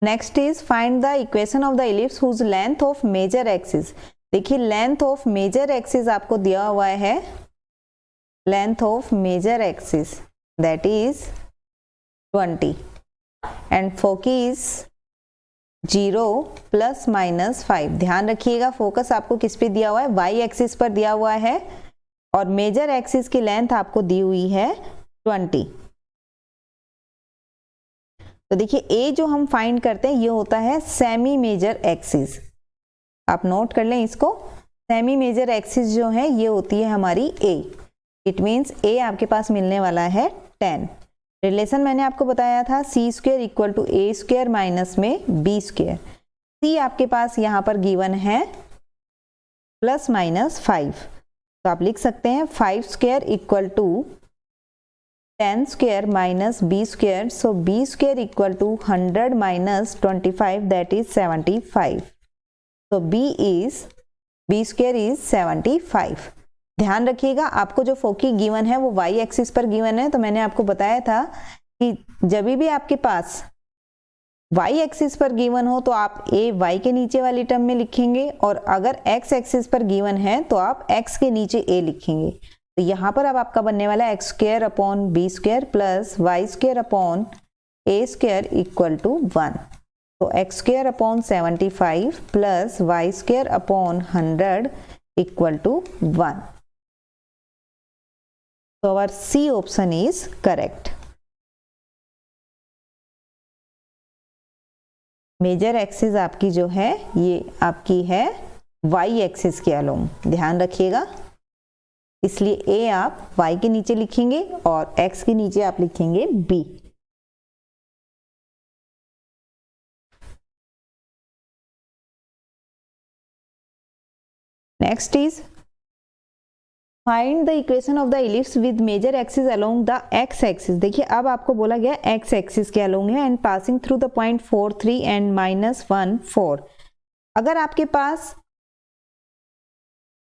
Next is find the equation of the ellipse whose length of major axis. देखिए length of major axis आपको दिया हुआ है, length of major axis that is 20 and foci is 0 plus minus 5। ध्यान रखिएगा focus आपको किस पे दिया हुआ है, y एक्सिस पर दिया हुआ है और मेजर एक्सिस की लेंथ आपको दी हुई है 20। तो देखिए ए जो हम फाइंड करते हैं ये होता है सेमी मेजर एक्सिस। आप नोट कर लें इसको, सेमी मेजर एक्सिस जो है ये होती है हमारी ए। इट मीन्स ए आपके पास मिलने वाला है 10। रिलेशन मैंने आपको बताया था C square equal to A square minus में B स्क्वायर। C आपके पास यहाँ पर गिवन है प्लस माइनस 5। तो आप लिख सकते हैं 5 square equal to 10 square minus B square. So B square equal to 100 minus 25, that is 75। तो B स्क्वायर इज 75। ध्यान रखिएगा आपको जो फोकी गिवन है वो y एक्सिस पर गिवन है। तो मैंने आपको बताया था कि जब भी आपके पास y एक्सिस पर गिवन हो तो आप a y के नीचे वाली टर्म में लिखेंगे और अगर x एक्सिस पर गिवन है तो आप x के नीचे a लिखेंगे। तो यहाँ पर अब आपका बनने वाला है x square upon b square plus y square upon a square equal to 1। तो x square upon 75 plus y square upon 100 equal to 1। So our C option is correct. Major axis आपकी जो है ये आपकी है y एक्सिस के along, ध्यान रखिएगा। इसलिए A आप y के नीचे लिखेंगे और x के नीचे आप लिखेंगे B। Next is find the equation of the ellipse with major axis along the x axis. देखिए अब आपको बोला गया एक्स एक्सिस के अलोंग है and passing through the point 4, 3 and -1, 4। अगर आपके पास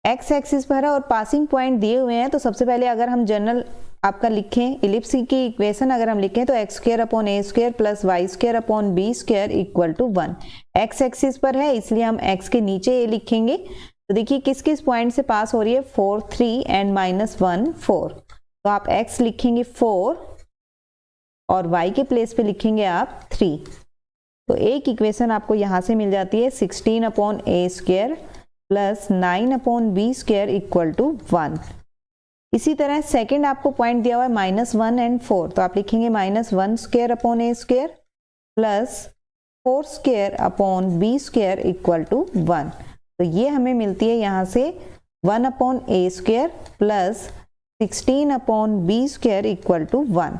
एक्स एक्सिस पर है और पासिंग पॉइंट दिए हुए हैं तो सबसे पहले अगर हम जनरल आपका लिखें इलिप्स की इक्वेशन अगर हम लिखें तो x square upon a square plus Y square upon b square equal to 1। X axis पर है इसलिए हम एक्स के नीचे ए लिखेंगे। तो देखिए किस किस पॉइंट से पास हो रही है 4 3 एंड -1 4। तो आप एक्स लिखेंगे 4 और वाई के प्लेस पे लिखेंगे आप 3। तो एक इक्वेशन आपको यहाँ से मिल जाती है 16 upon a square plus 9 upon b square equal to 1। इसी तरह सेकंड आपको पॉइंट दिया हुआ है -1 एंड 4। तो आप लिखेंगे -1 square upon a square plus 4 square upon b square equal to 1। तो ये हमें मिलती है यहाँ से 1 upon a square plus 16 upon b square equal to 1।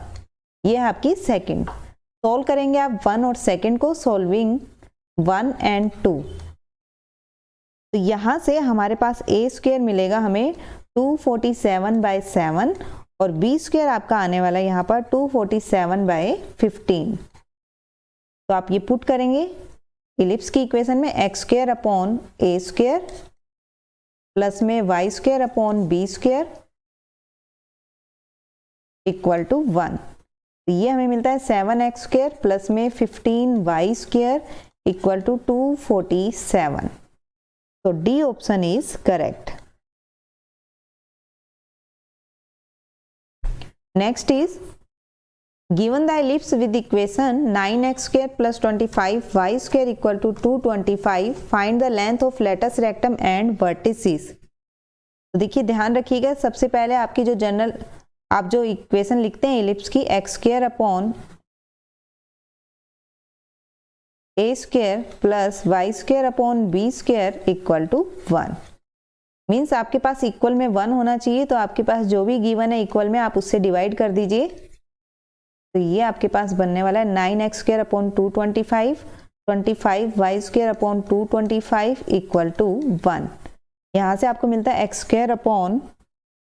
ये है आपकी सेकंड। सोल्व करेंगे आप 1 और सेकंड को, सॉल्विंग 1 एंड 2। तो यहाँ से हमारे पास ए स्क्वायर मिलेगा हमें 247/7 और बी स्क्वायर आपका आने वाला है यहाँ पर 247/15। तो आप ये पुट करेंगे इलिप्स की इक्वेशन में x square upon a square plus में y square upon b square equal to 1। तो ये हमें मिलता है 7x स्क्वायर प्लस में 15y स्क्वायर इक्वल टू 247। तो D option is correct. Next is given the ellipse with equation 9x square plus 25y square equal to 225 find the length of latus rectum and vertices. तो देखिए ध्यान रखिएगा, सबसे पहले आपकी जो जनरल आप जो इक्वेशन लिखते हैं एलिप्स की x square upon a square plus Y square upon b square equal to 1। Means आपके पास इक्वल में 1 होना चाहिए। तो आपके पास जो भी गिवन है इक्वल में आप उससे डिवाइड कर दीजिए। तो ये आपके पास बनने वाला है 9x square upon 225 25y square upon 225 equal to 1। यहाँ से आपको मिलता है x square upon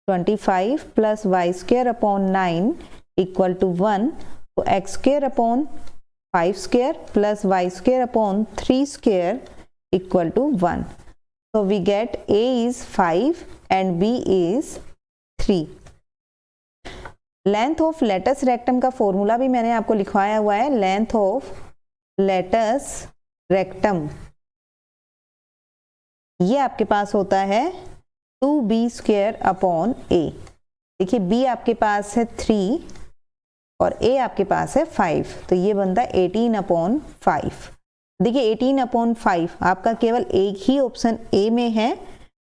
25 plus Y square upon 9 equal to 1। तो x square upon 5 square plus Y square upon 3 square equal to 1। So we get A is 5 and B is 3. Length of latus rectum का formula भी मैंने आपको लिखवाया हुआ है। Length of latus rectum ये आपके पास होता है 2b स्क्वायर अपॉन a। देखिए b आपके पास है 3 और a आपके पास है 5। तो ये बनता है 18/5। देखिए 18/5 आपका केवल एक ही ऑप्शन ए में है।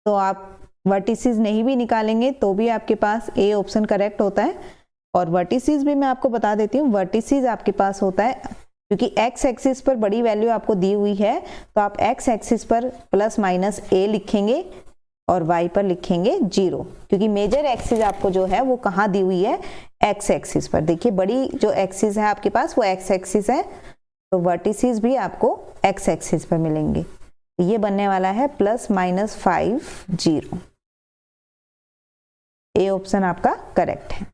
तो आप वर्टिसेस नहीं भी निकालेंगे तो भी आपके पास ए ऑप्शन करेक्ट होता है। और वर्टिसेस भी मैं आपको बता देती हूँ, वर्टिसेस आपके पास होता है क्योंकि एक्स एक्सिस पर बड़ी वैल्यू आपको दी हुई है तो आप एक्स एक्सिस पर प्लस माइनस ए लिखेंगे और वाई पर लिखेंगे 0, क्योंकि मेजर एक्सिस आपको जो है वो कहाँ दी हुई है, एक्स एक्सिस पर। देखिए बड़ी जो एक्सिस है आपके पास वो एक्स एक्सिस है, तो वर्टिसेस भी आपको एक्स एक्सिस पर मिलेंगे। ये बनने वाला है +-5 0। ए ऑप्शन आपका करेक्ट है।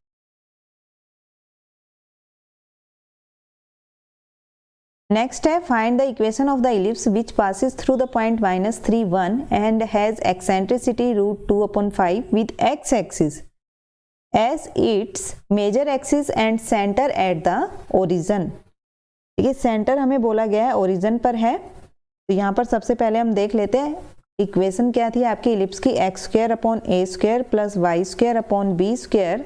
नेक्स्ट है find the equation of the ellipse which passes through the point -3 1 and has eccentricity √2/5 with x axis as its major axis and centre at the origin. देखिए सेंटर हमें बोला गया है origin पर है। तो यहाँ पर सबसे पहले हम देख लेते हैं इक्वेशन क्या थी आपकी इलिप्स की, x square upon a square plus Y square upon b square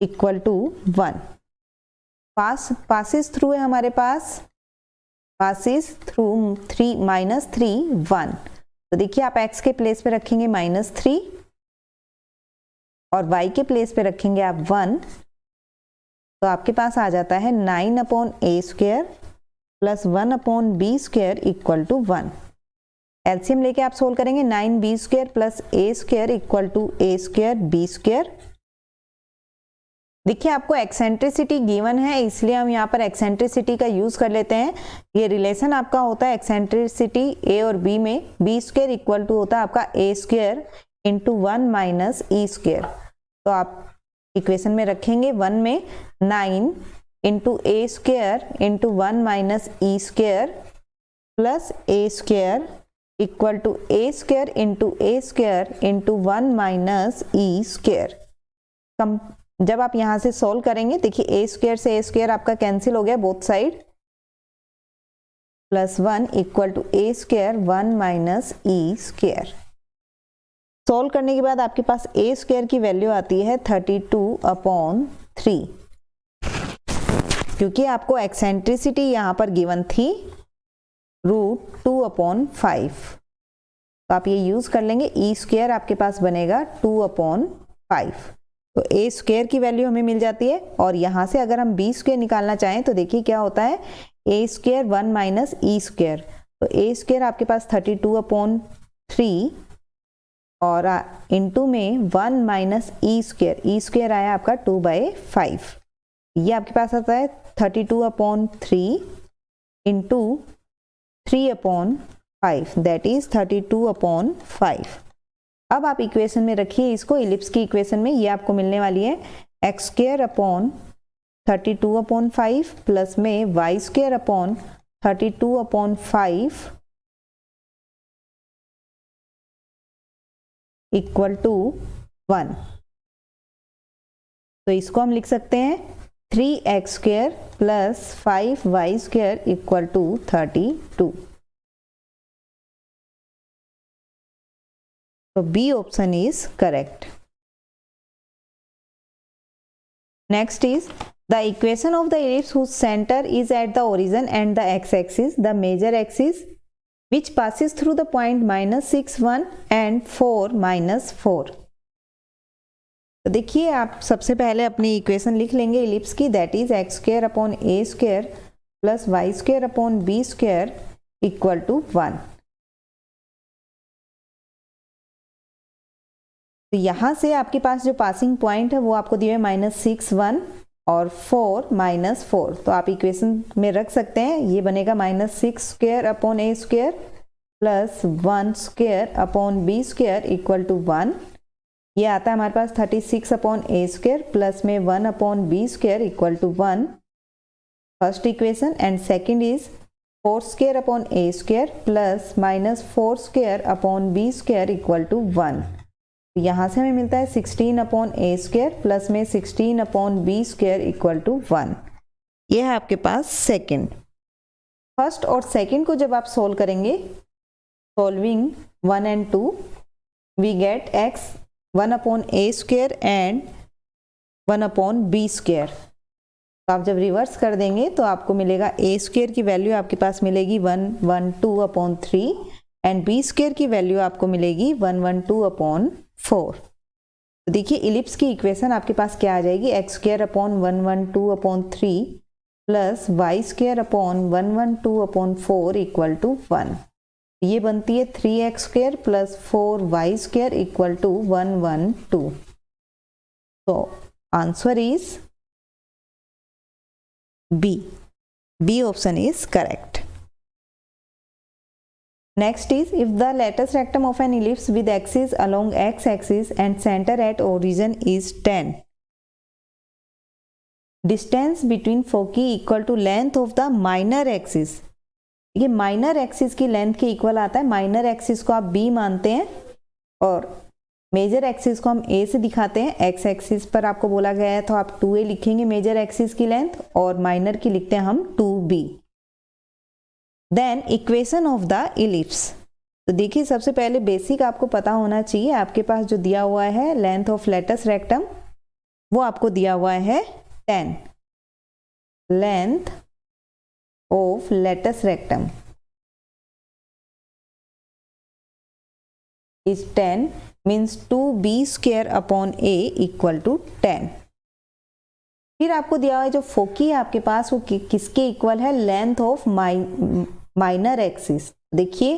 equal to 1। Passes through है हमारे पास, पासिस थ्रू -3 1। तो देखिए आप एक्स के प्लेस पे रखेंगे -3 और वाई के प्लेस पे रखेंगे आप 1। तो आपके पास आ जाता है 9/a square plus 1/b square equal to 1। LCM लेके आप सोल्व करेंगे 9b square plus a square equal to a square b square. देखिए आपको एक्सेंट्रिसिटी गिवन है इसलिए हम यहाँ पर एक्सेंट्रिसिटी का यूज कर लेते हैं। ये रिलेशन आपका होता है एक्सेंट्रिसिटी a और b में, b स्क्वायर इक्वल टू होता है आपका a square into 1 minus e square. तो आप इक्वेशन में रखेंगे 1 में 9 into a square into 1 minus E square plus a square equal to A square into 1 minus E square. जब आप यहाँ से सॉल्व करेंगे, देखिए ए स्क्वायर से ए स्क्वायर आपका कैंसिल हो गया both side, +1 equal to A square 1 minus E square. Solve करने के बाद आपके पास ए स्क्वायर की वैल्यू आती है 32/3, क्योंकि आपको एक्सेंट्रिसिटी यहाँ पर गिवन थी √2/5, तो आप ये यूज कर लेंगे। ई स्क्वायर आपके पास बनेगा 2/5, तो ए स्क्वायर की वैल्यू हमें मिल जाती है। और यहाँ से अगर हम बी स्क्वायर निकालना चाहें तो देखिए क्या होता है, ए स्क्वायर 1 माइनस ई स्क्वायर, तो ए स्क्वायर आपके पास 32/3 और इंटू में 1 माइनस ई स्क्वायर आया आपका 2/5, ये आपके पास आता है 32/3 इंटू 3/5, दैट इज 32/5। अब आप इक्वेशन में रखिए इसको, इलिप्स की इक्वेशन में, ये आपको मिलने वाली है x²/32/5 प्लस में y²/32/5 इक्वल टू 1। तो इसको हम लिख सकते हैं 3x² plus 5y² equal to 32। So B option is correct. Next is the equation of the ellipse whose center is at the origin and the x-axis, the major axis, which passes through the point -6, 1 and 4, -4. तो देखिए आप सबसे पहले अपनी equation लिख लेंगे ellipse की, that is x² plus y² equal to 1। तो यहाँ से आपके पास जो पासिंग पॉइंट है वो आपको दिए हुए -6, 1 और 4, -4, तो आप इक्वेशन में रख सकते हैं। ये बनेगा -6² प्लस 1² इक्वल टू 1। ये आता है हमारे पास 36/a² प्लस में 1/b² equal to 1, first equation. And second is 4² plus -4² equal to 1। यहाँ से हमें मिलता है 16/a² प्लस में 16/b² इक्वल टू 1। ये है आपके पास सेकेंड। फर्स्ट और सेकेंड को जब आप सोल्व करेंगे, solving 1 and 2, we get x 1/a² and 1/b²। तो आप जब रिवर्स कर देंगे तो आपको मिलेगा a² की वैल्यू आपके पास मिलेगी 112/3 एंड b² की वैल्यू आपको मिलेगी 112/4। तो देखिए इलिप्स की इक्वेशन आपके पास क्या आ जाएगी, x²/112/3 plus y²/112/4 equal to 1। ये बनती है 3x² plus 4y² equal to 112। तो answer is B option is correct. Next is, if the latus rectum of an ellipse with axis along x-axis and center at origin is 10, distance between foci equal to length of the minor axis। ये minor axis की length के equal आता है। Minor axis को आप b मानते हैं और मेजर एक्सिस को हम a से दिखाते हैं। एक्स एक्सिस पर आपको बोला गया है तो आप 2a लिखेंगे मेजर एक्सिस की लेंथ, और माइनर की लिखते हैं हम 2b। Then equation of the ellipse. तो देखिए सबसे पहले बेसिक आपको पता होना चाहिए, आपके पास जो दिया हुआ है लेंथ ऑफ लेटस रेक्टम वो आपको दिया हुआ है 10। Length of latus rectum is 10 means 2b² equal to 10। फिर आपको दिया हुआ है जो फोकी है आपके पास वो किसके इक्वल है, लेंथ ऑफ माइनर एक्सिस। देखिए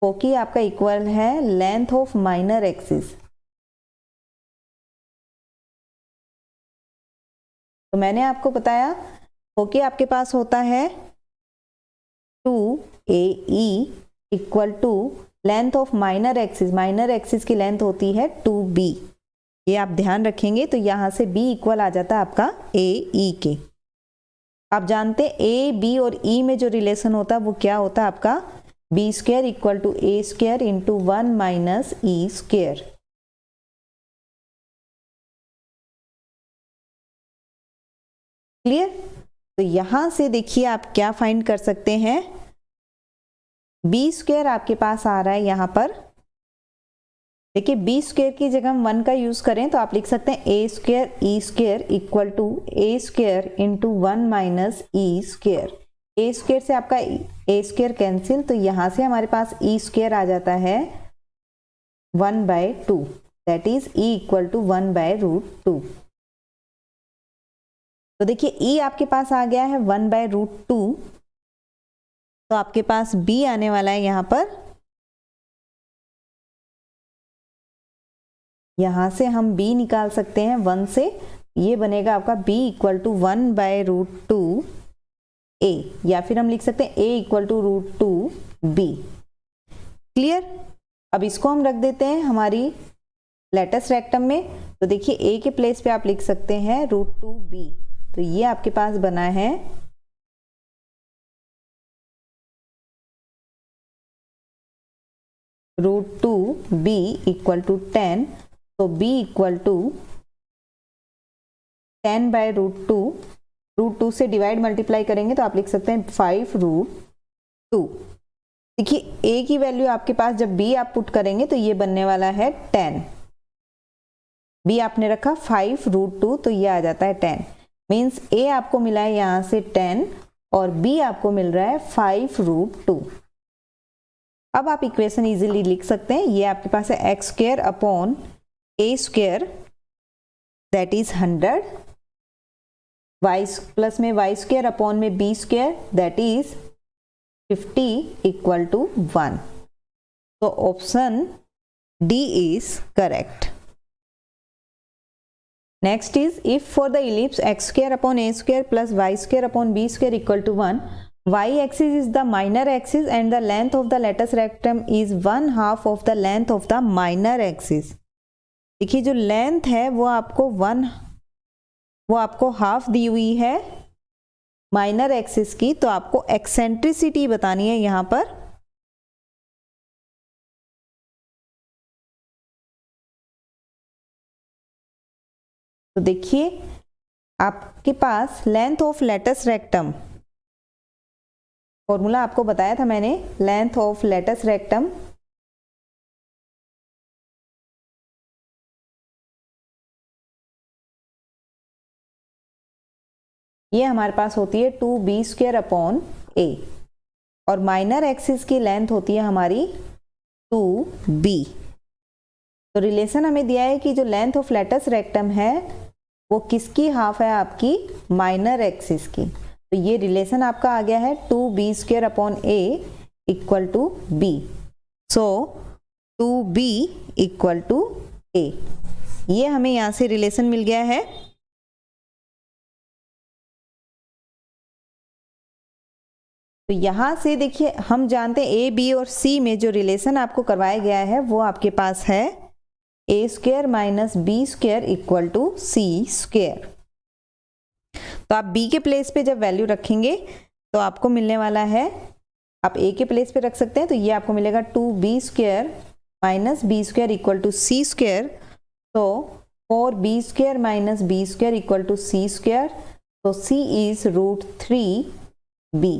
फोकी आपका इक्वल है लेंथ ऑफ माइनर एक्सिस। तो मैंने आपको बताया फोकी आपके पास होता है 2AE equal to length of minor axis. Minor axis की लेंथ होती है 2B। ये आप ध्यान रखेंगे। तो यहां से B इक्वल आ जाता है आपका AE के। आप जानते हैं A, B और E में जो रिलेशन होता है वो क्या होता है आपका B square equal to A square into 1 minus E square. Clear? तो यहां से देखिए आप क्या फाइंड कर सकते हैं, बी स्क्वायर आपके पास आ रहा है यहां पर। देखिए बी स्क्वायर की जगह हम 1 का यूज करें तो आप लिख सकते हैं a square e square equal to A square into 1 minus E square. A square से आपका ए स्क्वायर कैंसिल, तो यहां से हमारे पास ई स्क्वायर आ जाता है 1/2, that is E equal to 1/√2। तो देखिए ई आपके पास आ गया है 1/√2, तो आपके पास बी आने वाला है यहां पर। यहां से हम b निकाल सकते हैं 1 से, ये बनेगा आपका b इक्वल टू 1/√2 a, या फिर हम लिख सकते हैं a equal to √2 b। Clear? अब इसको हम रख देते हैं हमारी लेटस रेक्टम में। तो देखिए a के प्लेस पे आप लिख सकते हैं √2b, तो ये आपके पास बना है √2b इक्वल टू 10, तो b इक्वल टू 10/√2, √2 से डिवाइड मल्टीप्लाई करेंगे तो आप लिख सकते हैं 5√2। देखिए a की वैल्यू आपके पास जब b आप पुट करेंगे तो ये बनने वाला है 10, b आपने रखा 5√2, तो ये आ जाता है 10। मीन्स a आपको मिला है यहां से 10 और b आपको मिल रहा है 5√2। अब आप इक्वेशन इजीली लिख सकते हैं, ये आपके पास है x square upon a square that is 100, y plus में y स्क्वायर अपॉन में b square that is 50 equal to 1। तो option D is correct. Next is if for the ellipse x square upon a square plus y square upon b square equal to 1, y axis is the minor axis and the length of the latus rectum is 1/2 of the length of the minor axis। देखिए जो length है वो आपको half दी हुई है minor axis की, तो आपको एक्सेंट्रिसिटी बतानी है यहां पर। तो देखिए आपके पास length of latus rectum, formula आपको बताया था मैंने, लेंथ ऑफ लेटस रेक्टम ये हमारे पास होती है 2b स्क्वायर अपॉन a, और माइनर एक्सिस की लेंथ होती है हमारी 2b। तो रिलेशन हमें दिया है कि जो लेंथ ऑफ लेटस रेक्टम है वो किसकी हाफ है, आपकी माइनर एक्सिस की। तो ये रिलेशन आपका आ गया है 2b square upon a equal to b। So 2b equal to a, ये हमें यहां से रिलेशन मिल गया है। तो यहां से देखिए हम जानते हैं a, b और c में जो रिलेशन आपको करवाया गया है वो आपके पास है a square minus b square equal to c square. तो आप b के प्लेस पे जब वैल्यू रखेंगे तो आपको मिलने वाला है, आप a के प्लेस पे रख सकते हैं, तो ये आपको मिलेगा 2b square minus b square equal to c square. तो 4b square minus b square equal to c square, तो c इज √3b।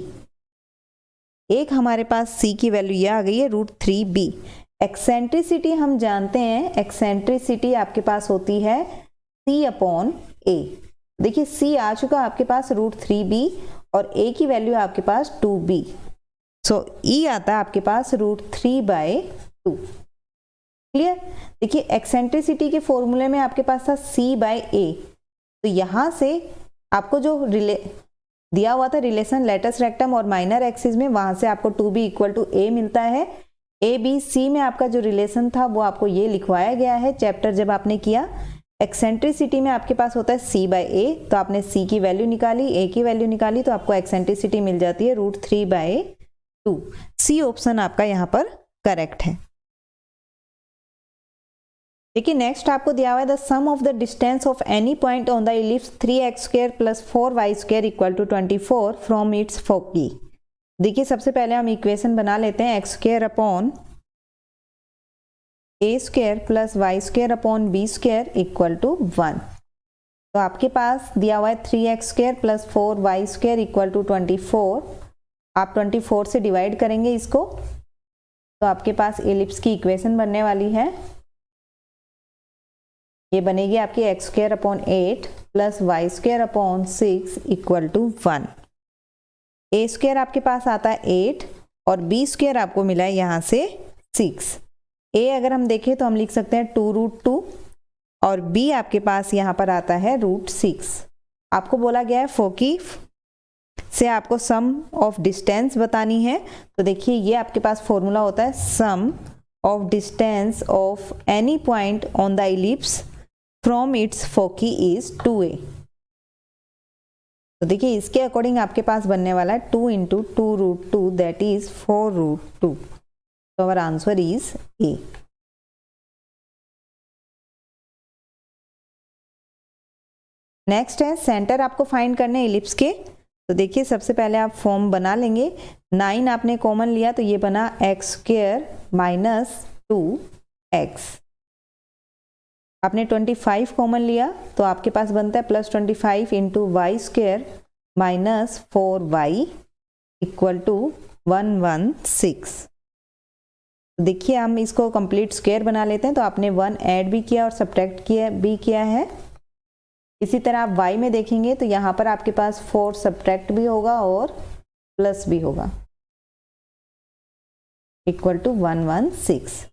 एक हमारे पास c की वैल्यू ये आ गई है √3b। एक्सेंट्रिसिटी हम जानते हैं, एक्सेंट्रिसिटी आपके पास होती है c अपॉन a। देखिए c आ चुका आपके पास √3b और a की वैल्यू आपके पास 2b, सो e आता है आपके पास √3/2। क्लियर? देखिए एक्सेंट्रिसिटी के फॉर्मूले में आपके पास था c/a, तो यहां से आपको जो दिया हुआ था रिलेशन लेटस रेक्टम और माइनर एक्सिस में, वहां से आपको 2b इक्वल टू a मिलता है। a b c में आपका जो रिलेशन था वो आपको ये लिखवाया गया है चैप्टर जब आपने किया। एक्सेंट्रिसिटी में आपके पास होता है c/a, तो आपने c की वैल्यू निकाली, a की वैल्यू निकाली, तो आपको एक्सेंट्रिसिटी मिल जाती है √3/2। सी ऑप्शन आपका यहाँ पर करेक्ट है। देखिए नेक्स्ट आपको दिया हुआ है the sum of the distance of any point on the ellipse 3x² + 4y² = 24 from its foci. देखिए सबसे पहले हम इक्वेशन बना लेते हैं x square upon a square plus Y square upon b square equal to 1। तो आपके पास दिया हुआ है 3x square plus 4y square equal to 24। आप 24 से डिवाइड करेंगे इसको तो आपके पास एलिप्स की इक्वेशन बनने वाली है। ये बनेगी आपकी X square upon 8 plus Y square upon 6 equal to 1। A square आपके पास आता है 8 और बी स्क्वायर आपको मिला है यहाँ से 6। ए अगर हम देखें तो हम लिख सकते हैं 2√2 और बी आपके पास यहाँ पर आता है √6। आपको बोला गया है फोकी से आपको सम ऑफ डिस्टेंस बतानी है। तो देखिए ये आपके पास फॉर्मूला होता है sum of distance of any point on the ellipse from its foci is 2a। तो देखिए इसके अकॉर्डिंग आपके पास बनने वाला है 2 × 2√2 दैट इज 4√2। तो our answer is A. Next है सेंटर आपको फाइंड करने इलिप्स के। तो देखिए सबसे पहले आप फॉर्म बना लेंगे। 9 आपने कॉमन लिया तो ये बना एक्स स्क्वायर माइनस 2x। आपने 25 कॉमन लिया तो आपके पास बनता है plus 25 × Y square minus 4y equal to 116। देखिए हम इसको कंप्लीट स्क्वायर बना लेते हैं। तो आपने 1 ऐड भी किया और सब्ट्रैक्ट किया है। इसी तरह आप y में देखेंगे तो यहाँ पर आपके पास 4 सब्ट्रैक्ट भी होगा और प्लस भी होगा इक्वल टू 116।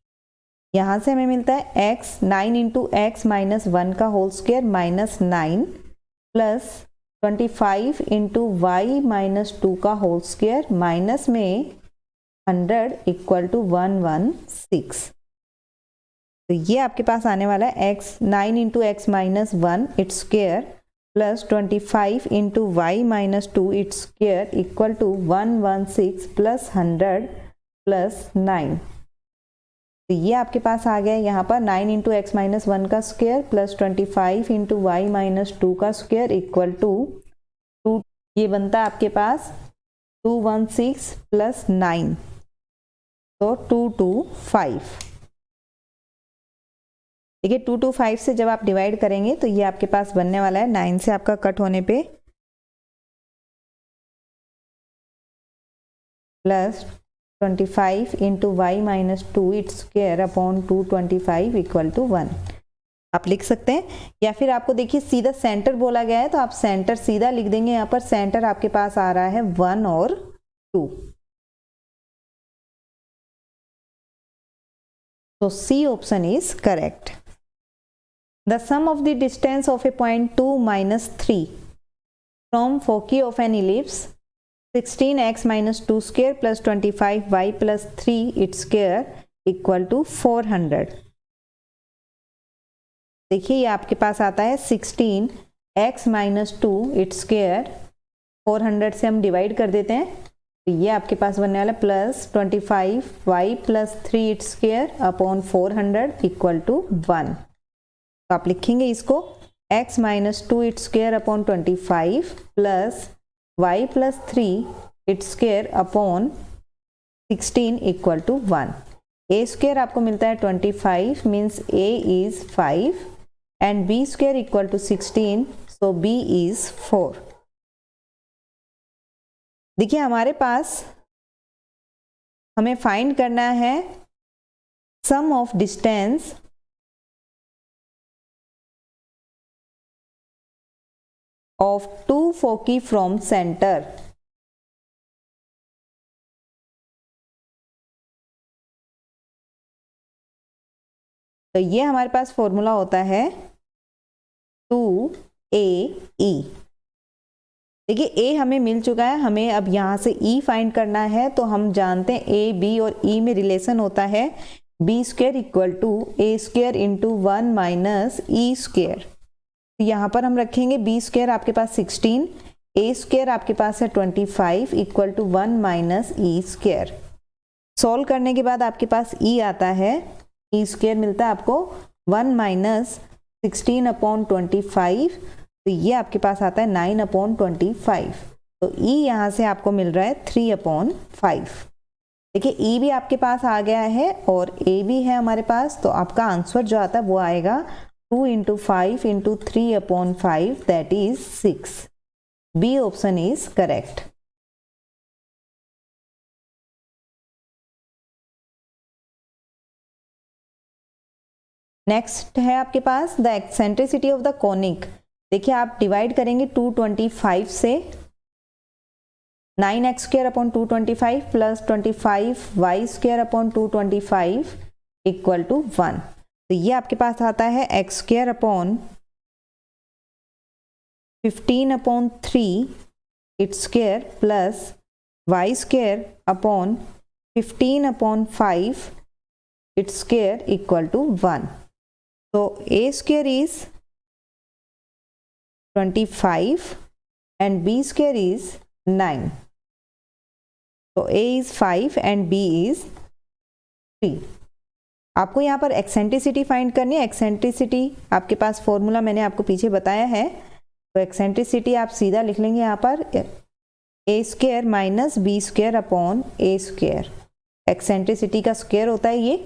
यहाँ से हमें मिलता है x 9 × x माइनस 1 का whole square minus 9 plus 25 × y minus 2 का होल स्क्वायर माइनस में 100 इक्वल टू 116। तो ये आपके पास आने वाला है x 9 × x minus 1 it's square plus 25 × y minus 2 it's square equal to 116 plus 100 plus 9। तो ये आपके पास आ गया यहाँ पर 9 × x माइनस 1 का स्क्वायर प्लस 25 × y माइनस 2 का स्क्वायर इक्वल टू 2। ये बनता है आपके पास 216 प्लस 9 तो 225। देखिए 225 से जब आप डिवाइड करेंगे तो ये आपके पास बनने वाला है 9 से आपका कट होने पे plus 25 × y minus 2 it's square upon 225 equal to 1 आप लिख सकते हैं। या फिर आपको देखिए सीधा सेंटर बोला गया है तो आप सेंटर सीधा लिख देंगे। यहाँ पर सेंटर आपके पास आ रहा है 1 और 2। तो C option is correct. The sum of the distance of a point 2 minus 3 from foci of an ellipse 16x minus 2 square plus 25y plus 3 its square equal to 400। देखिए ये आपके पास आता है 16x minus 2 its square 400 से हम divide कर देते हैं तो ये आपके पास बनने वाला plus 25y plus 3 its square upon 400 equal to 1। तो आप लिखेंगे इसको x minus 2 it's square upon 25 plus y plus 3 it's square upon 16 equal to 1। a square आपको मिलता है 25 means a is 5 and b square equal to 16 so b is 4। देखिए हमारे पास हमें फाइंड करना है sum of distance of two foci from center। तो ये हमारे पास फॉर्मूला होता है 2AE। देखिए A हमें मिल चुका है, हमें अब यहाँ से E फाइंड करना है। तो हम जानते हैं A B और E में रिलेशन होता है B square equal to A square into 1 minus E square. यहाँ पर हम रखेंगे B स्क्वायर आपके पास 16, A स्क्वायर आपके पास है 25 equal to 1 minus E square. Solve करने के बाद आपके पास E आता है, E स्क्वायर मिलता है आपको 1 माइनस 16 अपॉन 25। तो ये आपके पास आता है 9 अपॉन 25। तो E यहाँ से आपको मिल रहा है 3/5। देखिए E भी आपके पास आ गया है और A भी है हमारे पास, तो आपका आंसर जो आता है वो आएगा 2 × 5 × 3/5, that is 6। B option is correct. Next है आपके पास the eccentricity of the conic. देखिए आप डिवाइड करेंगे 225 से, 9x²/225 plus 25y²/225 equal to 1। तो ये आपके पास आता है x²/15/3 it's square plus y²/15/5 it's square equal to 1। तो a² is 25 and b² is 9. तो a is 5 and b is 3। आपको यहाँ पर एक्सेंट्रिसिटी फाइंड करनी है। एक्सेंट्रिसिटी आपके पास फॉर्मूला मैंने आपको पीछे बताया है, तो एक्सेंट्रिसिटी आप सीधा लिख लेंगे यहाँ पर a² माइनस b²/a²। एक्सेंट्रिसिटी का स्क्वायर होता है ये।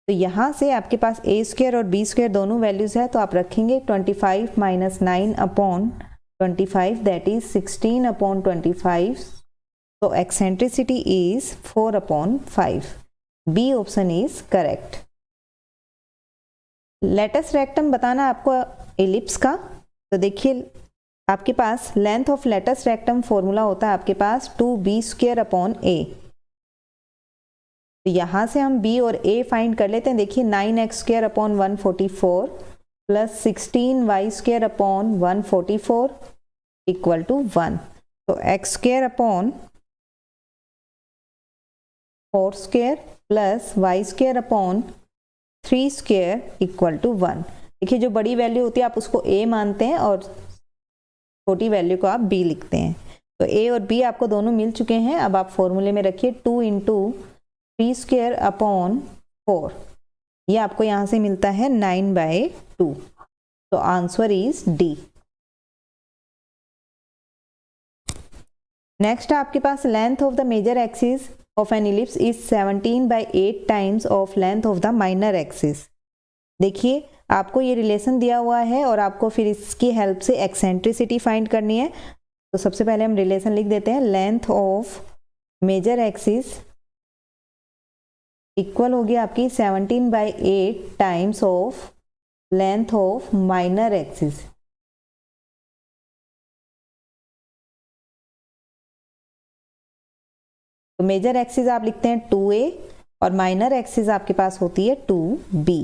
तो यहाँ से आपके पास a² और b² दोनों वैल्यूज है, तो आप रखेंगे 25 - 9/25, दैट इज 16/25। तो eccentricity is 4/5। B option is correct. Latus rectum बताना आपको एलिप्स का। तो देखिए आपके पास length of latus rectum formula होता है आपके पास 2b²/a। तो यहाँ से हम b और a फाइंड कर लेते हैं। देखिए 9x²/144 plus 16y²/144 equal to 1। तो x² (4² plus y²/3² equal to 1। देखिए जो बड़ी वैल्यू होती है आप उसको a मानते हैं और छोटी वैल्यू को आप b लिखते हैं। तो a और b आपको दोनों मिल चुके हैं। अब आप फॉर्मूले में रखिए 2 × 3²/4। ये आपको यहाँ से मिलता है 9/2। तो आंसर इज डी। नेक्स्ट आपके पास length of the major axis of an ellipse is 17/8 times of length of the minor axis. देखिए आपको ये रिलेशन दिया हुआ है और आपको फिर इसकी हेल्प से एक्सेंट्रिसिटी फाइंड करनी है। तो सबसे पहले हम रिलेशन लिख देते हैं। Length of major axis equal होगी आपकी 17/8 times of length of minor axis. तो मेजर एक्सिस आप लिखते हैं 2a और माइनर एक्सिस आपके पास होती है 2b।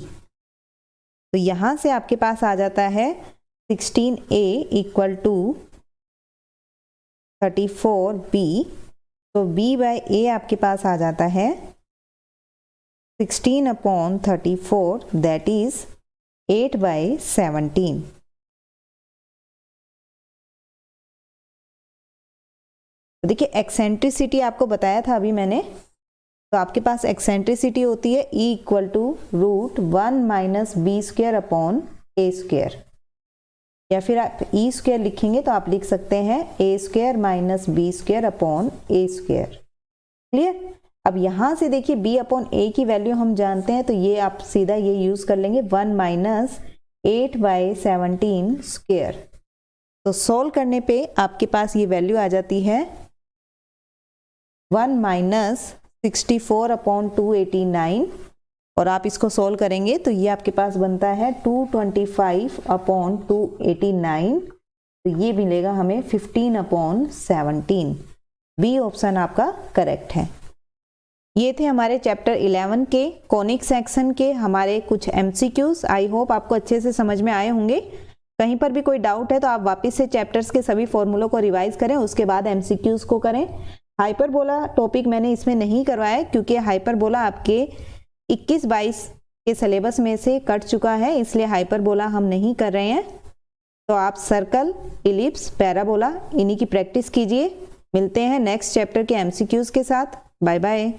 तो यहां से आपके पास आ जाता है 16a इक्वल टू 34b। तो b/a आपके पास आ जाता है 16/34, दैट इज 8/17। तो देखिए एक्सेंट्रिसिटी आपको बताया था अभी मैंने। तो आपके पास एक्सेंट्रिसिटी होती है E इक्वल टू √1 - b²/a²। या फिर आप E² लिखेंगे तो आप लिख सकते हैं a² - b²/a²। क्लियर। अब यहाँ से देखिए b/a की वैल्यू हम जानते हैं, तो ये आप सीधा ये यूज कर लेंगे 1 - 8/17²। तो सोल्व करने पे आपके पास ये वैल्यू आ जाती है 1 - 64/289। और आप इसको सोल्व करेंगे तो ये आपके पास बनता है 225/289। तो ये मिलेगा हमें 15/17। बी ऑप्शन आपका करेक्ट है। ये थे हमारे चैप्टर 11 के कॉनिक सेक्शन के हमारे कुछ MCQs। आई होप आपको अच्छे से समझ में आए होंगे। कहीं पर भी कोई डाउट है तो आप वापस से चैप्टर्स के सभी फॉर्मूलों को रिवाइज करें, उसके बाद MCQs को करें। हाइपरबोला टॉपिक मैंने इसमें नहीं करवाया क्योंकि हाइपरबोला आपके 21-22 के सिलेबस में से कट चुका है, इसलिए हाइपरबोला हम नहीं कर रहे हैं। तो आप सर्कल, इलिप्स, पैराबोला इन्हीं की प्रैक्टिस कीजिए। मिलते हैं नेक्स्ट चैप्टर के MCQs के साथ। Bye bye.